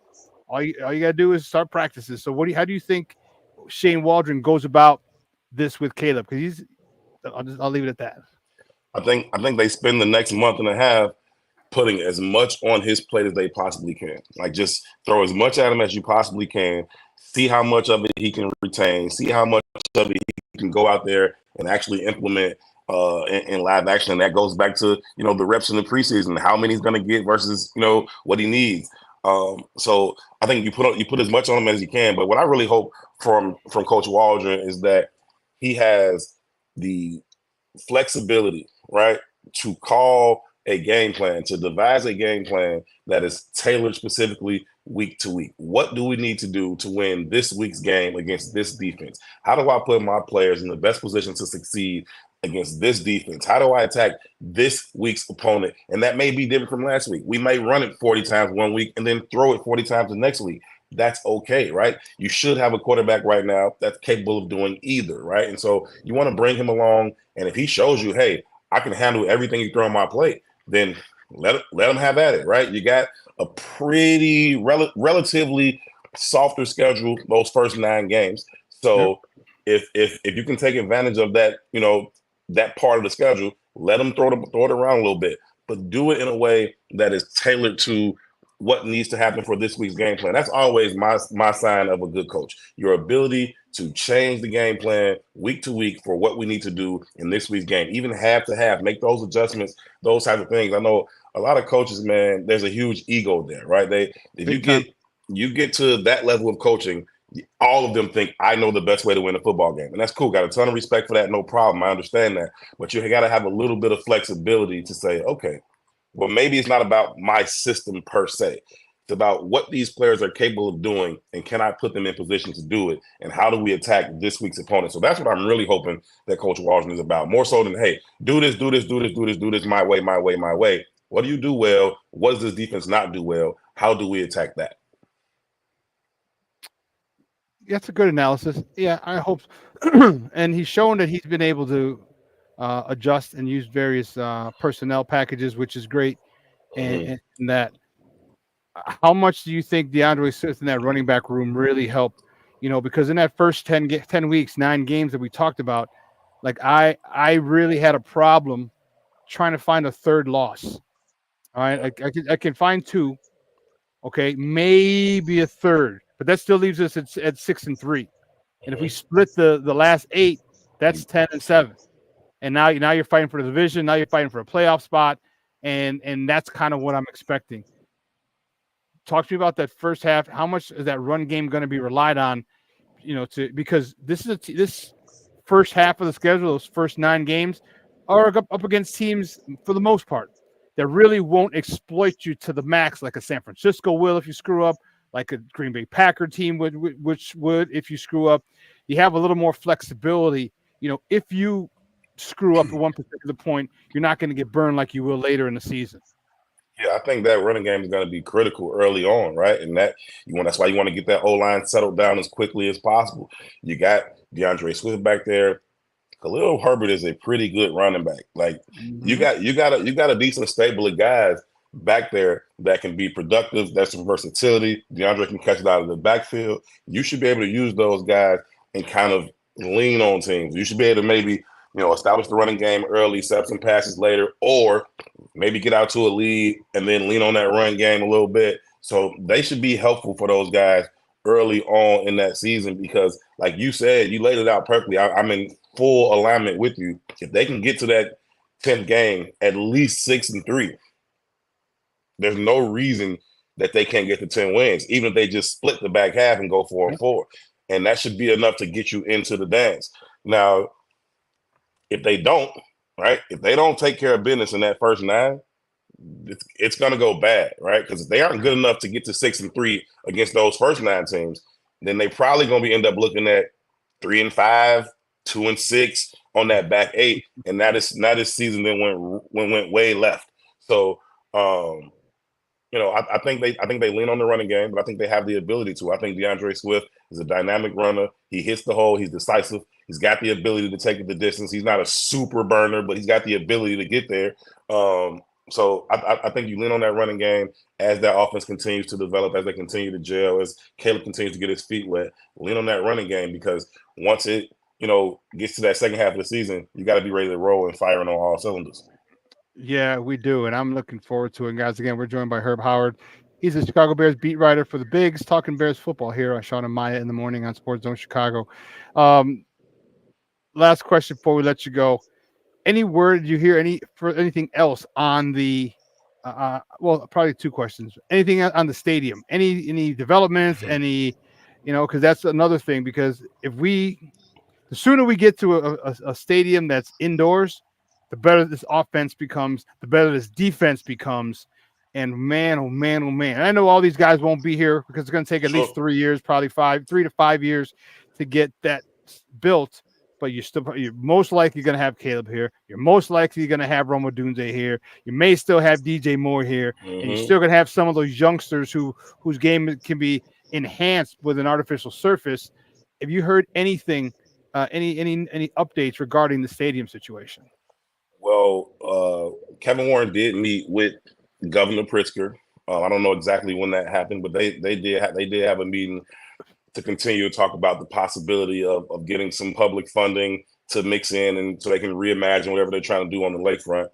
All you gotta do is start practices. So how do you think Shane Waldron goes about this with Caleb? Because I'll leave it at that. I think they spend the next month and a half putting as much on his plate as they possibly can. Like, just throw as much at him as you possibly can. See how much of it he can retain. See how much of it he can go out there and actually implement in live action. And that goes back to, the reps in the preseason, how many he's going to get versus, what he needs. So I think you put as much on him as you can. But what I really hope from Coach Waldron is that he has the flexibility, right, to call a game plan, to devise a game plan that is tailored specifically week to week. What do we need to do to win this week's game against this defense? How do I put my players in the best position to succeed against this defense? How do I attack this week's opponent? And that may be different from last week. We may run it 40 times one week and then throw it 40 times the next week. That's okay, right? You should have a quarterback right now that's capable of doing either, right? And so you want to bring him along, and if he shows you, hey, I can handle everything you throw on my plate, then let him have at it, right? You got a pretty relatively softer schedule those first 9 games. So if you can take advantage of that, that part of the schedule, let them throw it around a little bit, but do it in a way that is tailored to what needs to happen for this week's game plan. That's always my sign of a good coach. Your ability to change the game plan week to week for what we need to do in this week's game, even half to half, make those adjustments, those types of things. I know a lot of coaches, man, there's a huge ego there, right? If you get to that level of coaching, all of them think, I know the best way to win a football game. And that's cool. Got a ton of respect for that. No problem. I understand that. But you got to have a little bit of flexibility to say, okay, well, maybe it's not about my system per se. It's about what these players are capable of doing, and can I put them in position to do it, and how do we attack this week's opponent? So that's what I'm really hoping that Coach Waldron is about, more so than, hey, do this, my way, my way, my way. What do you do well? What does this defense not do well? How do we attack that? That's a good analysis. Yeah, I hope. And he's shown that he's been able to adjust and use various personnel packages, which is great. And that, how much do you think DeAndre Swift in that running back room really helped? Because in that first 10 weeks, 9 games that we talked about, like I really had a problem trying to find a third loss. All right, I can find 2. Okay, maybe a third, but that still leaves us at 6-3. And if we split the last 8, that's 10-7. And now you're fighting for the division. Now you're fighting for a playoff spot, and that's kind of what I'm expecting. Talk to me about that first half. How much is that run game going to be relied on? Because this first half of the schedule, those first 9 games, are up against teams for the most part that really won't exploit you to the max, like a San Francisco will if you screw up, like a Green Bay Packer team which would if you screw up. You have a little more flexibility. If you screw up at one particular point, you're not going to get burned like you will later in the season. Yeah, I think that running game is going to be critical early on, right? And that's why you want to get that O-line settled down as quickly as possible. You got DeAndre Swift back there. Khalil Herbert is a pretty good running back. Like you got a decent stable of guys back there that can be productive. That's some versatility. DeAndre can catch it out of the backfield. You should be able to use those guys and kind of lean on teams. You should be able to maybe establish the running game early, set up some passes later, or maybe get out to a lead and then lean on that run game a little bit. So they should be helpful for those guys early on in that season because, like you said, you laid it out perfectly. I'm in full alignment with you. If they can get to that 10th game at least 6-3, there's no reason that they can't get to 10 wins, even if they just split the back half and go 4-4. And that should be enough to get you into the dance. Now, if they don't, right? If they don't take care of business in that first 9, it's going to go bad, right? Because if they aren't good enough to get to 6-3 against those first 9 teams, then they probably going to end up looking at 3-5, 2-6 on that back 8, and now this season then went way left. So, I think they lean on the running game, but I think they have the ability to. I think DeAndre Swift is a dynamic runner. He hits the hole. He's decisive. He's got the ability to take it the distance. He's not a super burner, but he's got the ability to get there. So I think you lean on that running game as that offense continues to develop, as they continue to gel, as Caleb continues to get his feet wet. Lean on that running game, because once it gets to that second half of the season, you got to be ready to roll and firing on all cylinders. Yeah, we do, and I'm looking forward to it. And guys, again, we're joined by Herb Howard. He's a Chicago Bears beat writer for the Bigs, talking Bears football here on Shawn and Maya in the morning on Sports Zone Chicago. Last question before we let you go. Any word you hear for anything else on the well, probably 2 questions. Anything on the stadium? Any developments? Any, because that's another thing, because the sooner we get to a stadium that's indoors, the better this offense becomes, the better this defense becomes. And man, oh man, oh man. I know all these guys won't be here because it's going to take at least 3 years, probably 3 to 5 years to get that built. But you're most likely going to have Caleb here. You're most likely going to have Rome Odunze here. You may still have DJ Moore here. And you're still going to have some of those youngsters whose game can be enhanced with an artificial surface. Have you heard anything, any updates regarding the stadium situation? Well, Kevin Warren did meet with Governor Pritzker. I don't know exactly when that happened, but they did have a meeting to continue to talk about the possibility of getting some public funding to mix in, and so they can reimagine whatever they're trying to do on the lakefront.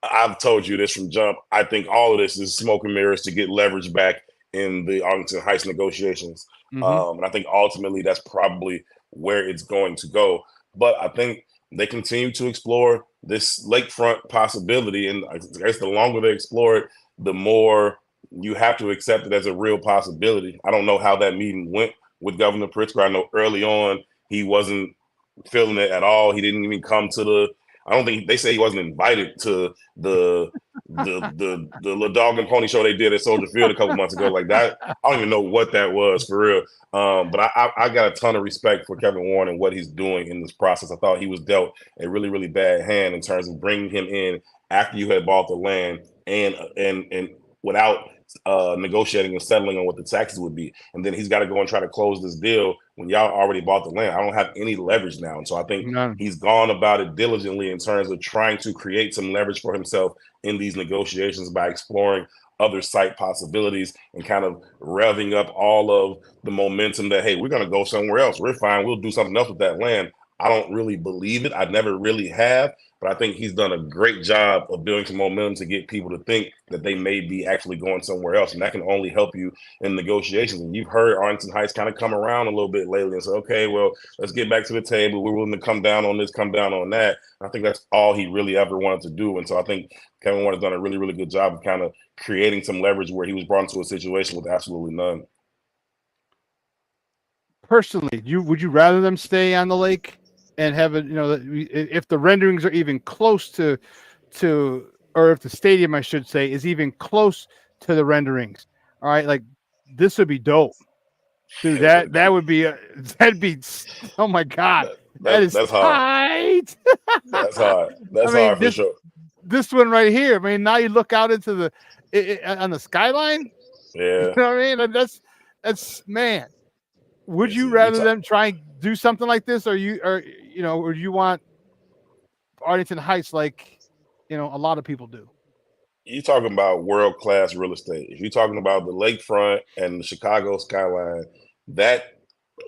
I've told you this from jump. I think all of this is smoke and mirrors to get leverage back in the Arlington Heights negotiations. And I think ultimately that's probably where it's going to go. But I think they continue to explore this lakefront possibility, and I guess the longer they explore it, the more you have to accept it as a real possibility. I don't know how that meeting went with Governor Pritzker. I know early on he wasn't feeling it at all. He didn't even come to I don't think they say he wasn't invited to the dog and pony show they did at Soldier Field a couple months ago. Like that, I don't even know what that was for real. But I got a ton of respect for Kevin Warren and what he's doing in this process. I thought he was dealt a really, really bad hand in terms of bringing him in after you had bought the land and without negotiating and settling on what the taxes would be. And then he's got to go and try to close this deal when y'all already bought the land. I don't have any leverage now. And so I think he's gone about it diligently in terms of trying to create some leverage for himself in these negotiations by exploring other site possibilities and kind of revving up all of the momentum that, hey, we're going to go somewhere else. We're fine. We'll do something else with that land. I don't really believe it. I never really have. But I think he's done a great job of building some momentum to get people to think that they may be actually going somewhere else. And that can only help you in negotiations. And you've heard Arlington Heights kind of come around a little bit lately and say, okay, well, let's get back to the table. We're willing to come down on this, come down on that. And I think that's all he really ever wanted to do. And so I think Kevin Warren has done a really, really good job of kind of creating some leverage where he was brought into a situation with absolutely none. Personally, would you rather them stay on the lake and have it, if the renderings are even close to, or if the stadium, I should say, is even close to the renderings? All right, like this would be dope, dude. That would be that'd be. Oh my god, that's tight. Hard. That's hard. That's hard for sure. This one right here. I mean, now you look out into on the skyline. Yeah, you know what I mean. That's man. Would you rather them try and do something like this, or or do you want Arlington Heights like a lot of people do? You're talking about world-class real estate. If you're talking about the lakefront and the Chicago skyline, that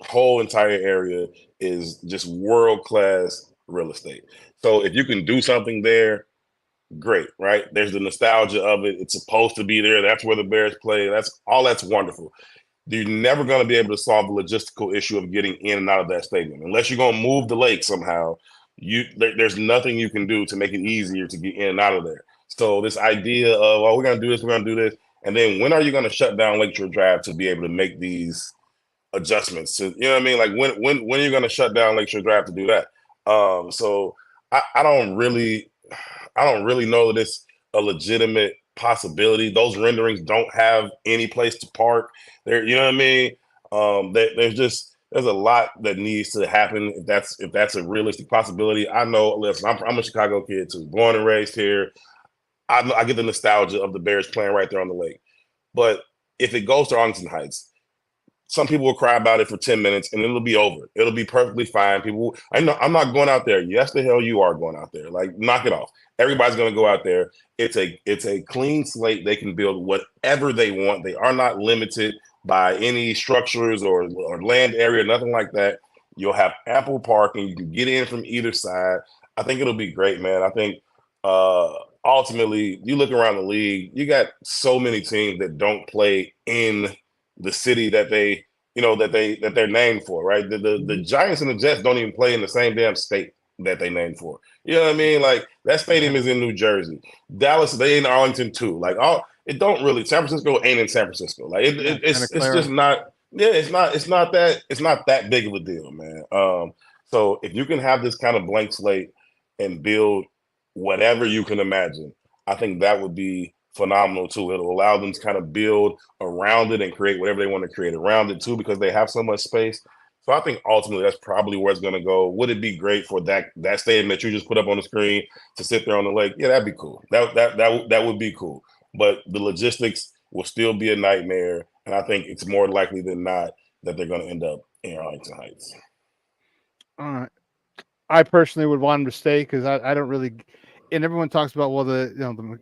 whole entire area is just world-class real estate. So if you can do something there, great, right? There's the nostalgia of it. It's supposed to be there. That's where the Bears play. That's wonderful. you're never going to be able to solve the logistical issue of getting in and out of that stadium. Unless you're going to move the lake somehow, there's nothing you can do to make it easier to get in and out of there. So this idea of, oh, we're going to do this, we're going to do this. And then when are you going to shut down Lakeshore Drive to be able to make these adjustments? You know what I mean? Like when are you going to shut down Lakeshore Drive to do that? So I don't really know that it's a legitimate possibility. Those renderings don't have any place to park there. You know what I mean? There's a lot that needs to happen if that's a realistic possibility. I know. Listen, I'm a Chicago kid too, born and raised here. I get the nostalgia of the Bears playing right there on the lake. But if it goes to Arlington Heights, some people will cry about it for 10 minutes and it'll be over. It'll be perfectly fine. I know I'm not going out there. Yes, the hell you are going out there. Like, knock it off. Everybody's going to go out there. It's a clean slate. They can build whatever they want. They are not limited by any structures or land area, nothing like that. You'll have ample parking. You can get in from either side. I think it'll be great, man. I think ultimately, you look around the league, you got so many teams that don't play in the city that they're named for, right? The Giants and the Jets don't even play in the same damn state that they named for. You know what I mean? Like, that stadium is in New Jersey. Dallas, they in Arlington too. Like, it don't really. San Francisco ain't in San Francisco. Like, it's just not. Yeah, it's not that big of a deal, man. So if you can have this kind of blank slate and build whatever you can imagine, I think that would be phenomenal too. It'll allow them to kind of build around it and create whatever they want to create around it too, because they have so much space. So I think ultimately that's probably where it's going to go. Would it be great for that stadium that you just put up on the screen to sit there on the lake? Yeah, that'd be cool. That would be cool. But the logistics will still be a nightmare, and I think it's more likely than not that they're going to end up in Arlington Heights. I personally would want them to stay because I don't really. And everyone talks about, well, the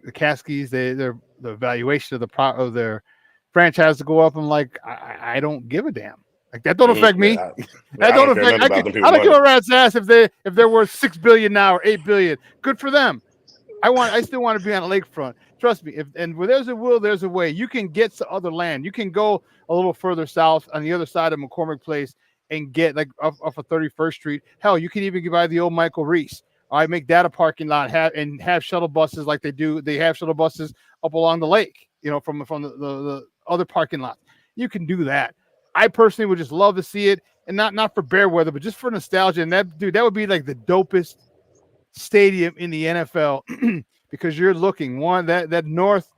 Caskies, the valuation of their franchise to go up. I'm like, I don't give a damn. Like, that don't affect me. That don't affect. I don't give a rat's ass if they're worth $6 billion now or $8 billion. Good for them. I still want to be on the lakefront. Trust me. Where there's a will, there's a way. You can get to other land. You can go a little further south on the other side of McCormick Place and get like off of 31st Street. Hell, you can even get by the old Michael Reese. I make that a parking lot, have shuttle buses like they do. They have shuttle buses up along the lake, from the other parking lot. You can do that. I personally would just love to see it, and not for bear weather, but just for nostalgia. And that would be like the dopest stadium in the NFL because you're looking that north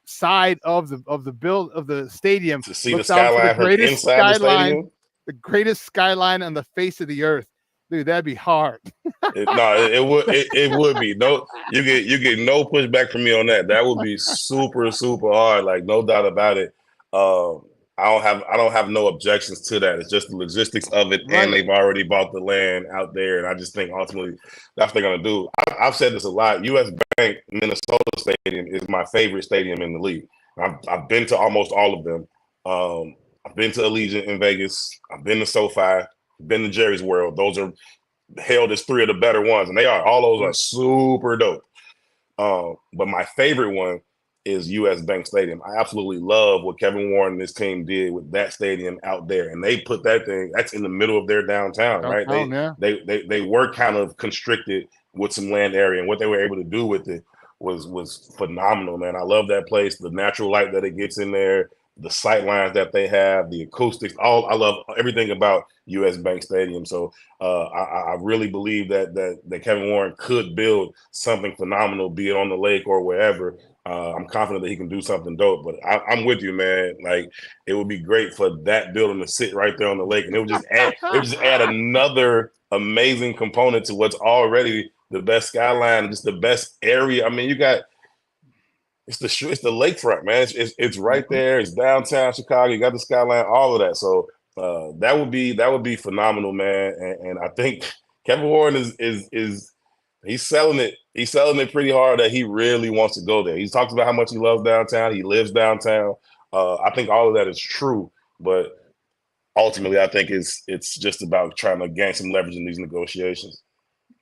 side of the stadium to see the skyline from inside the stadium. The greatest skyline on the face of the earth. Dude, that'd be hard. It would be. No, you get no pushback from me on that. That would be super, super hard. Like, no doubt about it. I don't have no objections to that. It's just the logistics of it, right. And they've already bought the land out there, and I just think ultimately that's what they're gonna do. I've said this a lot. U.S. Bank Minnesota Stadium is my favorite stadium in the league. I've been to almost all of them. I've been to Allegiant in Vegas. I've been to SoFi. Been to Jerry's World. Those are hailed as three of the better ones, and they are. All those are super dope. But my favorite one is U.S. Bank Stadium. I absolutely love what Kevin Warren and his team did with that stadium out there, and they put that thing. That's in the middle of their downtown, right? They were kind of constricted with some land area, and what they were able to do with it was phenomenal, man. I love that place. The natural light that it gets in there. The sight lines that they have, the acoustics, I love everything about U.S. Bank Stadium. So I really believe that Kevin Warren could build something phenomenal, be it on the lake or wherever. I'm confident that he can do something dope. But I'm with you, man. Like, it would be great for that building to sit right there on the lake, and it would just add another amazing component to what's already the best skyline, just the best area. I mean, you got. It's the lakefront, man. It's right there. It's downtown Chicago. You got the skyline, all of that. So that would be phenomenal, man. And I think Kevin Warren is he's selling it. He's selling it pretty hard that he really wants to go there. He talks about how much he loves downtown. He lives downtown. I think all of that is true, but ultimately, I think it's just about trying to gain some leverage in these negotiations.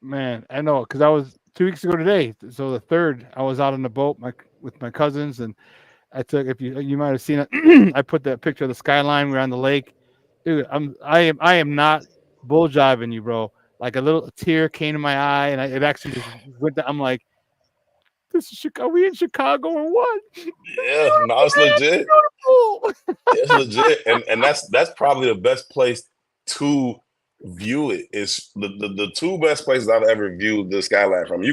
Man, I know, because I was 2 weeks ago today. So the 3rd, I was out on the boat with my cousins, and I took, if you might have seen it, I put that picture of the skyline. We're on the lake, dude. I am not bull jiving you, bro. Like a little tear came to my eye, and it actually just went down. I'm like, this is Chicago. Are we in Chicago or what? Yeah, no, it's legit. Beautiful. It's legit, and that's probably the best place to view it. Is the two best places I've ever viewed the skyline from.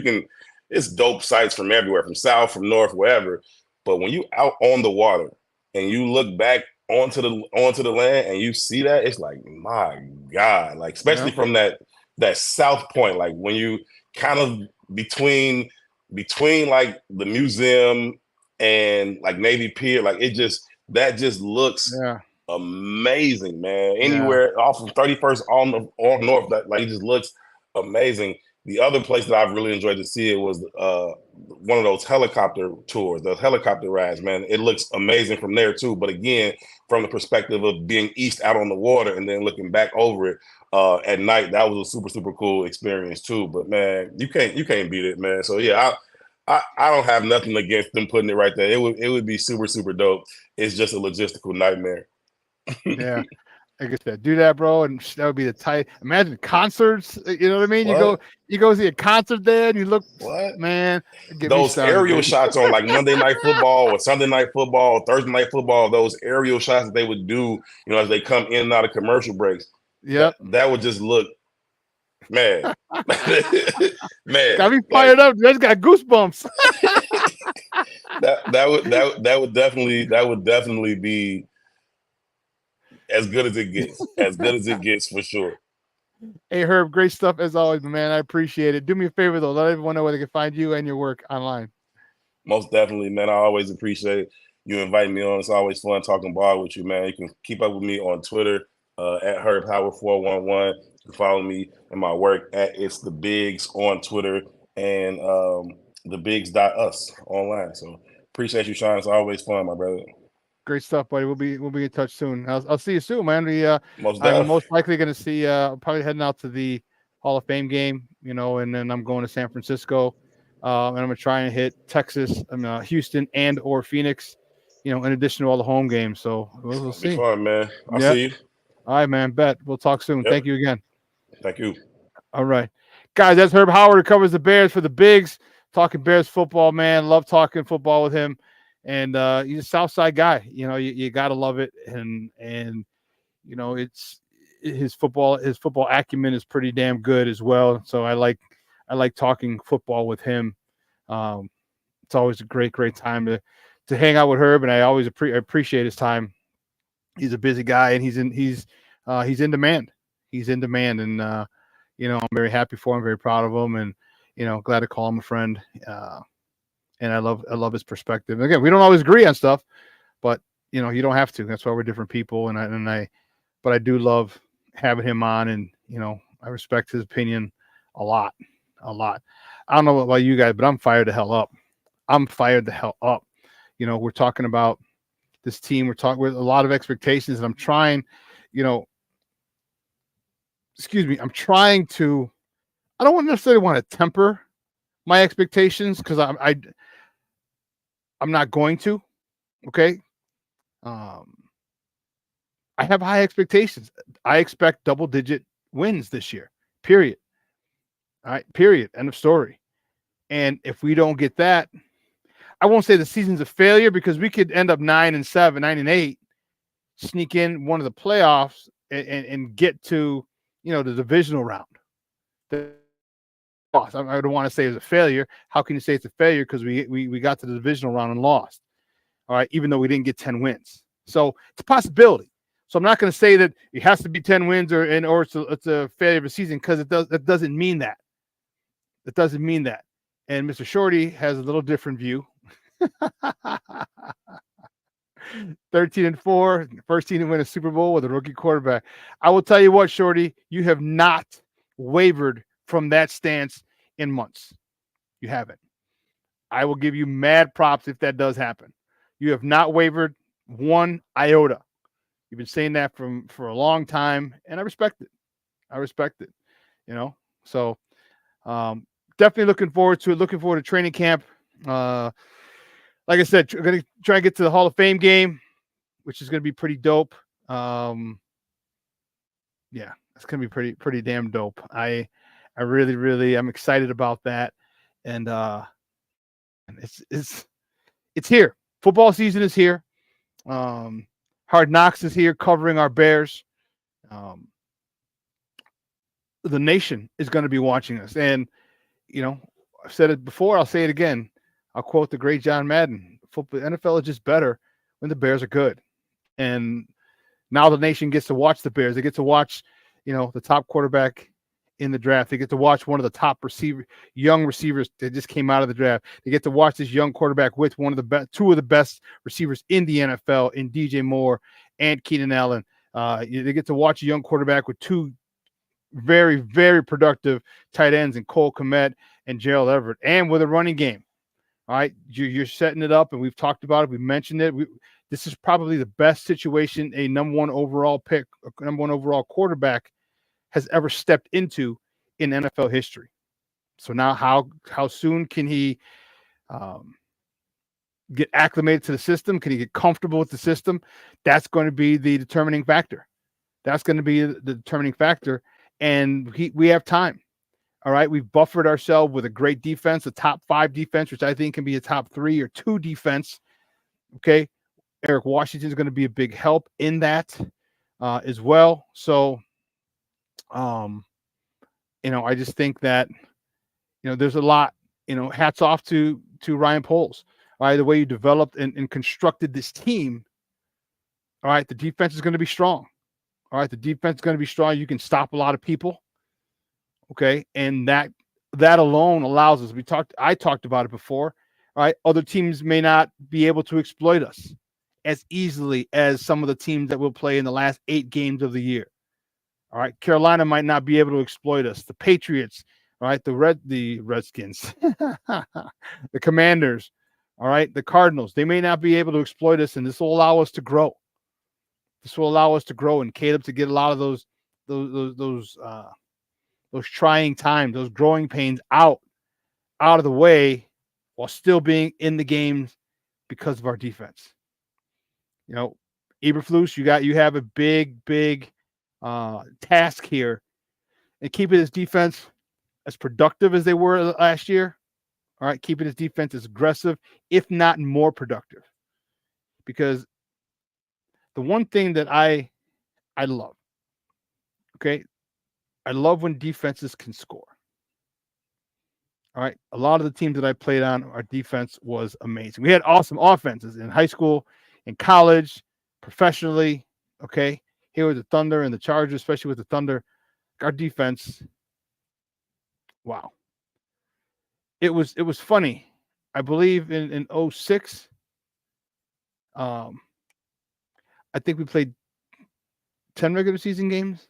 It's dope sights from everywhere, from south, from north, wherever. But when you out on the water and you look back onto the land and you see that, it's like, my God, like especially from that south point, like when you kind of between like the museum and like Navy Pier, like that just looks amazing, man. Anywhere off of 31st on north, that like it just looks amazing. The other place that I've really enjoyed to see it was one of those helicopter tours, those helicopter rides, man. It looks amazing from there too. But again, from the perspective of being east out on the water and then looking back over it at night, that was a super, super cool experience too. But man, you can't beat it, man. So yeah, I don't have nothing against them putting it right there. It would be super, super dope. It's just a logistical nightmare. Yeah. Like I said, do that, bro, and that would be the tight. Imagine concerts. You know what I mean? You go see a concert there, and you look, man. Those aerial shots on like Monday Night Football or Sunday Night Football or Thursday Night Football. Those aerial shots that they would do, as they come in and out of commercial breaks. Yep, that would just look, man, man. Got me fired up. Just got goosebumps. that would definitely be as good as it gets. As good as it gets for sure. Hey, Herb, great stuff as always, man. I appreciate it. Do me a favor, though. Let everyone know where they can find you and your work online. Most definitely, man. I always appreciate you inviting me on. It's always fun talking ball with you, man. You can keep up with me on Twitter at HerbHoward411. You can follow me and my work at It's The Bigs on Twitter and thebigs.us online. So appreciate you, Shawn. It's always fun, my brother. Great stuff, buddy. We'll be in touch soon. I'll see you soon, man. I'm most likely going to see. Probably heading out to the Hall of Fame game, and then I'm going to San Francisco, and I'm going to try and hit Texas, Houston, and or Phoenix, in addition to all the home games. So we'll see. Be fun, man. I'll see you. All right, man. Bet we'll talk soon. Yep. Thank you again. Thank you. All right, guys. That's Herb Howard, who covers the Bears for the Bigs. Talking Bears football, man. Love talking football with him. And he's a Southside guy. You gotta love it, and it's his football acumen is pretty damn good as well. So I like talking football with him. It's always a great time to hang out with Herb, and I always appreciate his time. He's a busy guy, and he's in demand. He's in demand, and I'm very happy for him, very proud of him, and glad to call him a friend. And I love his perspective. Again, we don't always agree on stuff, but you don't have to. That's why we're different people. But I do love having him on, and I respect his opinion a lot. I don't know about you guys, but I'm fired the hell up. We're talking about this team. We're talking with a lot of expectations, and I'm trying. I'm trying to. I don't necessarily want to temper my expectations because I'm not going to. Okay. I have high expectations. I expect double-digit wins this year. Period. All right. Period. End of story. And if we don't get that, I won't say the season's a failure because we could end up 9-7, 9-8, sneak in one of the playoffs and get to the divisional round. I don't want to say it's a failure. How can you say it's a failure? Because we got to the divisional round and lost. All right, even though we didn't get 10 wins. So it's a possibility. So I'm not going to say that it has to be 10 wins or it's a failure of a season because it doesn't mean that. It doesn't mean that. And Mr. Shorty has a little different view. 13-4, first team to win a Super Bowl with a rookie quarterback. I will tell you what, Shorty, you have not wavered from that stance in months. You haven't. I will give you mad props if that does happen. You have not wavered one iota. You've been saying that for a long time, and I respect it. So definitely looking forward to it. Looking forward to training camp. like I said, we're going to try and get to the Hall of Fame game, which is going to be pretty dope. Yeah, it's going to be pretty damn dope. I really I'm excited about that. And it's here. Football season is here. Hard Knocks is here covering our Bears. The nation is going to be watching us. And, I've said it before. I'll say it again. I'll quote the great John Madden. Football, NFL is just better when the Bears are good. And now the nation gets to watch the Bears. They get to watch, the top quarterback in the draft. They get to watch one of the top young receivers that just came out of the draft. They get to watch this young quarterback with two of the best receivers in the NFL, in DJ Moore and Keenan Allen. They get to watch a young quarterback with two very, very productive tight ends in Cole Kmet and Gerald Everett, and with a running game. All right, you're setting it up, and we've talked about it. We mentioned it. This is probably the best situation a number one overall quarterback has ever stepped into in NFL history. So now, how soon can he get acclimated to the system? Can he get comfortable with the system? That's going to be the determining factor. And we have time. All right, we've buffered ourselves with a great defense, a top 5 defense, which I think can be a top 3 or 2 defense. Okay, Eric Washington is going to be a big help in that as well. So, I just think that, there's a lot, hats off to Ryan Poles. All right, the way you developed and constructed this team. All right, the defense is going to be strong. All right, the defense is going to be strong. You can stop a lot of people. Okay, and that alone allows us. I talked about it before. All right, other teams may not be able to exploit us as easily as some of the teams that will play in the last 8 games of the year. All right, Carolina might not be able to exploit us. The Patriots, all right, the Redskins, the Commanders, all right, the Cardinals, they may not be able to exploit us, and this will allow us to grow. This will allow us to grow, and Caleb to get a lot of those trying times, those growing pains out of the way, while still being in the games because of our defense. Eberflus, you have a big task here, and keeping this defense as productive as they were last year. All right, keeping this defense as aggressive, if not more productive, because the one thing that I love, okay, I love when defenses can score. All right, a lot of the teams that I played on, our defense was amazing. We had awesome offenses in high school, in college, professionally. Okay, here with the Thunder and the Chargers, especially with the Thunder, our defense. Wow, it was funny. I believe in 06. I think we played 10 regular season games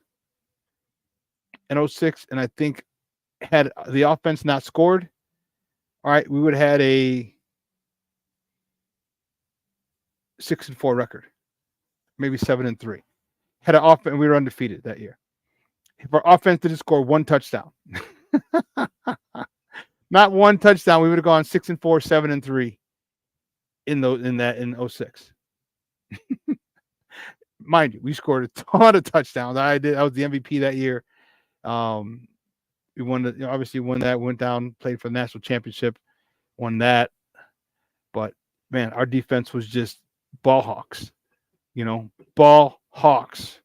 in 06, and I think had the offense not scored, all right, we would have had a 6-4 record, maybe 7-3. Had an offense, we were undefeated that year. If our offense didn't score 1 touchdown, not 1 touchdown, we would have gone 6-4, 7-3 in 06. Mind you, we scored a ton of touchdowns. I was the MVP that year. We won obviously won that, went down, played for the national championship, won that. But man, our defense was just ball hawks, ball hawks,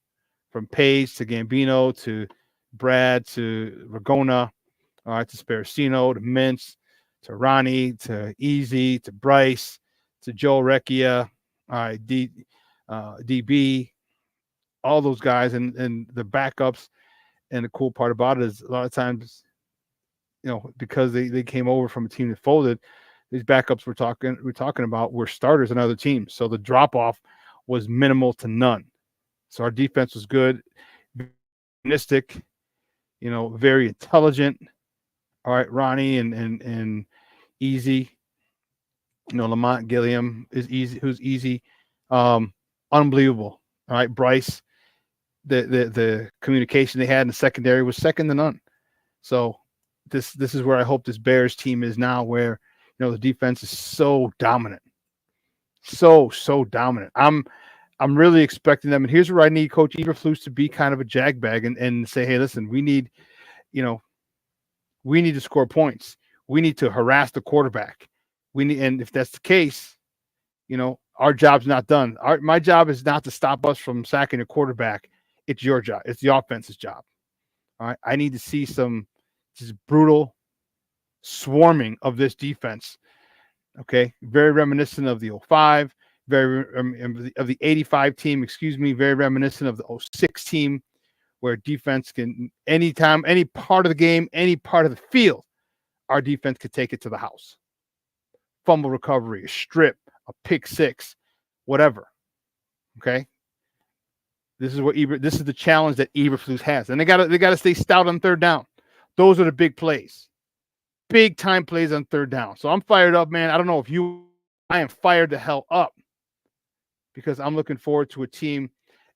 from Page to Gambino to Brad to Ragona, all right, to Sparacino to Mintz to Ronnie to Easy to Bryce to Joe Recchia, all right, DB, all those guys, and the backups. And the cool part about it is a lot of times, because they came over from a team that folded, these backups we're talking about were starters in other teams. So the drop off was minimal to none. So our defense was good, very intelligent. All right, Ronnie and Easy, Lamont Gilliam is easy, who's easy, unbelievable. All right, Bryce. The communication they had in the secondary was second to none. So this is where I hope this Bears team is now, where the defense is so dominant. So dominant. I'm really expecting them. And here's where I need Coach Eberflus to be kind of a jagbag and say, hey, listen, we need to score points. We need to harass the quarterback. And if that's the case, our job's not done. My job is not to stop us from sacking the quarterback. It's your job. It's the offense's job. All right. I need to see some just brutal swarming of this defense. Okay. Very reminiscent of the 05, of the 85 team, very reminiscent of the 06 team, where defense can, anytime, any part of the game, any part of the field, our defense could take it to the house. Fumble recovery, a strip, a pick six, whatever. Okay. This is the challenge that Eberflus has. And they gotta stay stout on third down. Those are the big plays. Big time plays on third down. So I'm fired up, man. I don't know if I am fired the hell up because I'm looking forward to a team.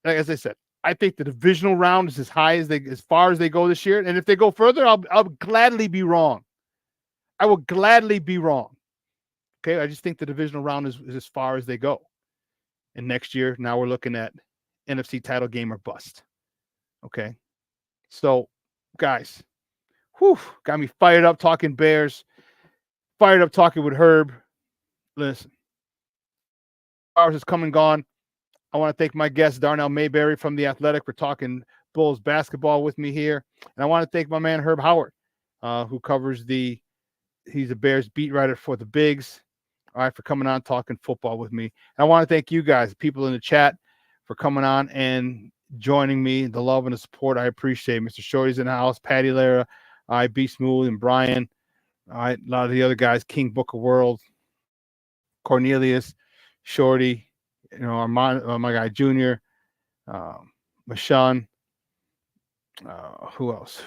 Like, as I said, I think the divisional round is as far as they go this year. And if they go further, I'll gladly be wrong. I will gladly be wrong. Okay. I just think the divisional round is as far as they go. And next year, now we're looking at NFC title game or bust. Okay. So, guys, got me fired up talking Bears, fired up talking with Herb. Listen, ours is come and gone. I want to thank my guest, Darnell Mayberry from The Athletic, for talking Bulls basketball with me here. And I want to thank my man, Herb Howard, who covers he's a Bears beat writer for the Bigs. All right, for coming on talking football with me. And I want to thank you guys, people in the chat, for coming on and joining me. The love and the support, I appreciate. Mr. Shorty's in the house, Patty Lara, B Smooth, and Brian. All right, a lot of the other guys, King Book of World, Cornelius, Shorty, my guy Junior, Shawn. Who else?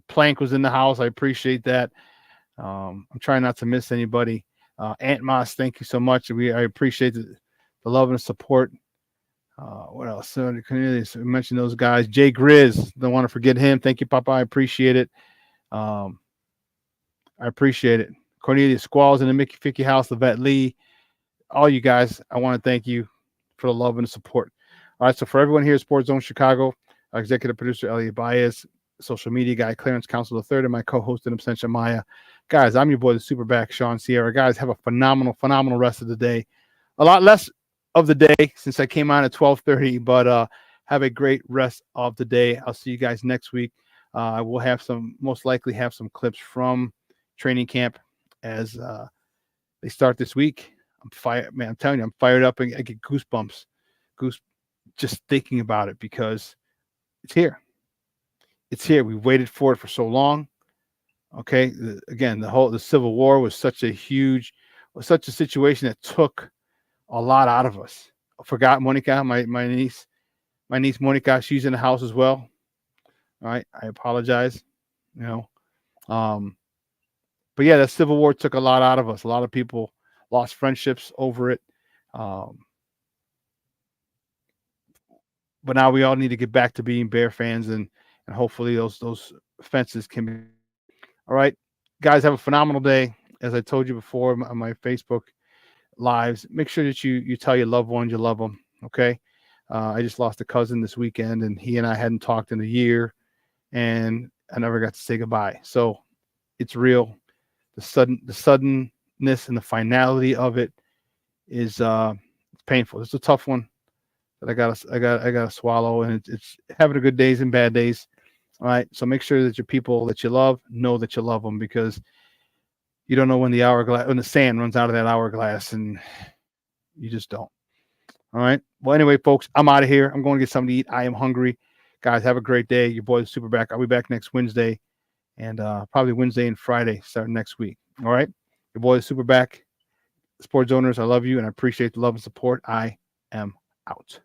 Plank was in the house. I appreciate that. I'm trying not to miss anybody. Aunt Moss, thank you so much. I appreciate the love and the support. What else? Cornelius, we mentioned those guys. Jay Grizz, don't want to forget him. Thank you, Papa. I appreciate it. I appreciate it. Cornelius Squalls in the Mickey Ficky house, Levette Lee. All you guys, I want to thank you for the love and the support. All right, so for everyone here at Sports Zone Chicago, our executive producer, Elliot Baez, social media guy, Clarence Council III, and my co-host in absentia, Maya. Guys, I'm your boy, the SuperBack, Shawn Sierra. Guys, have a phenomenal rest of the day. A lot less of the day since I came on at 12:30, but have a great rest of the day. I'll see you guys next week. I will most likely have some clips from training camp as they start this week. I'm fired, man. I'm telling you, I'm fired up and I get goosebumps just thinking about it because it's here. It's here. We waited for it for so long. Okay. The Civil War was such a situation that took a lot out of us. I forgot Monica, my niece Monica, she's in the house as well. All right. I apologize. But yeah, that Civil War took a lot out of us. A lot of people lost friendships over it. But now we all need to get back to being Bear fans and hopefully those fences can be. All right, guys, have a phenomenal day. As I told you before on my Facebook lives, make sure that you tell your loved ones you love them. Okay. I just lost a cousin this weekend and he and I hadn't talked in a year and I never got to say goodbye. So it's real. The suddenness and the finality of it is painful. It's a tough one that I gotta swallow, and it's having a good days and bad days. All right. So make sure that your people that you love know that you love them because you don't know when the sand runs out of that hourglass and you just don't. All right. Well, anyway, folks, I'm out of here. I'm going to get something to eat. I am hungry. Guys, have a great day. Your boy, the SuperBack. I'll be back next Wednesday and probably Wednesday and Friday starting next week. All right. Your boy, the SuperBack. Sports owners, I love you and I appreciate the love and support. I am out.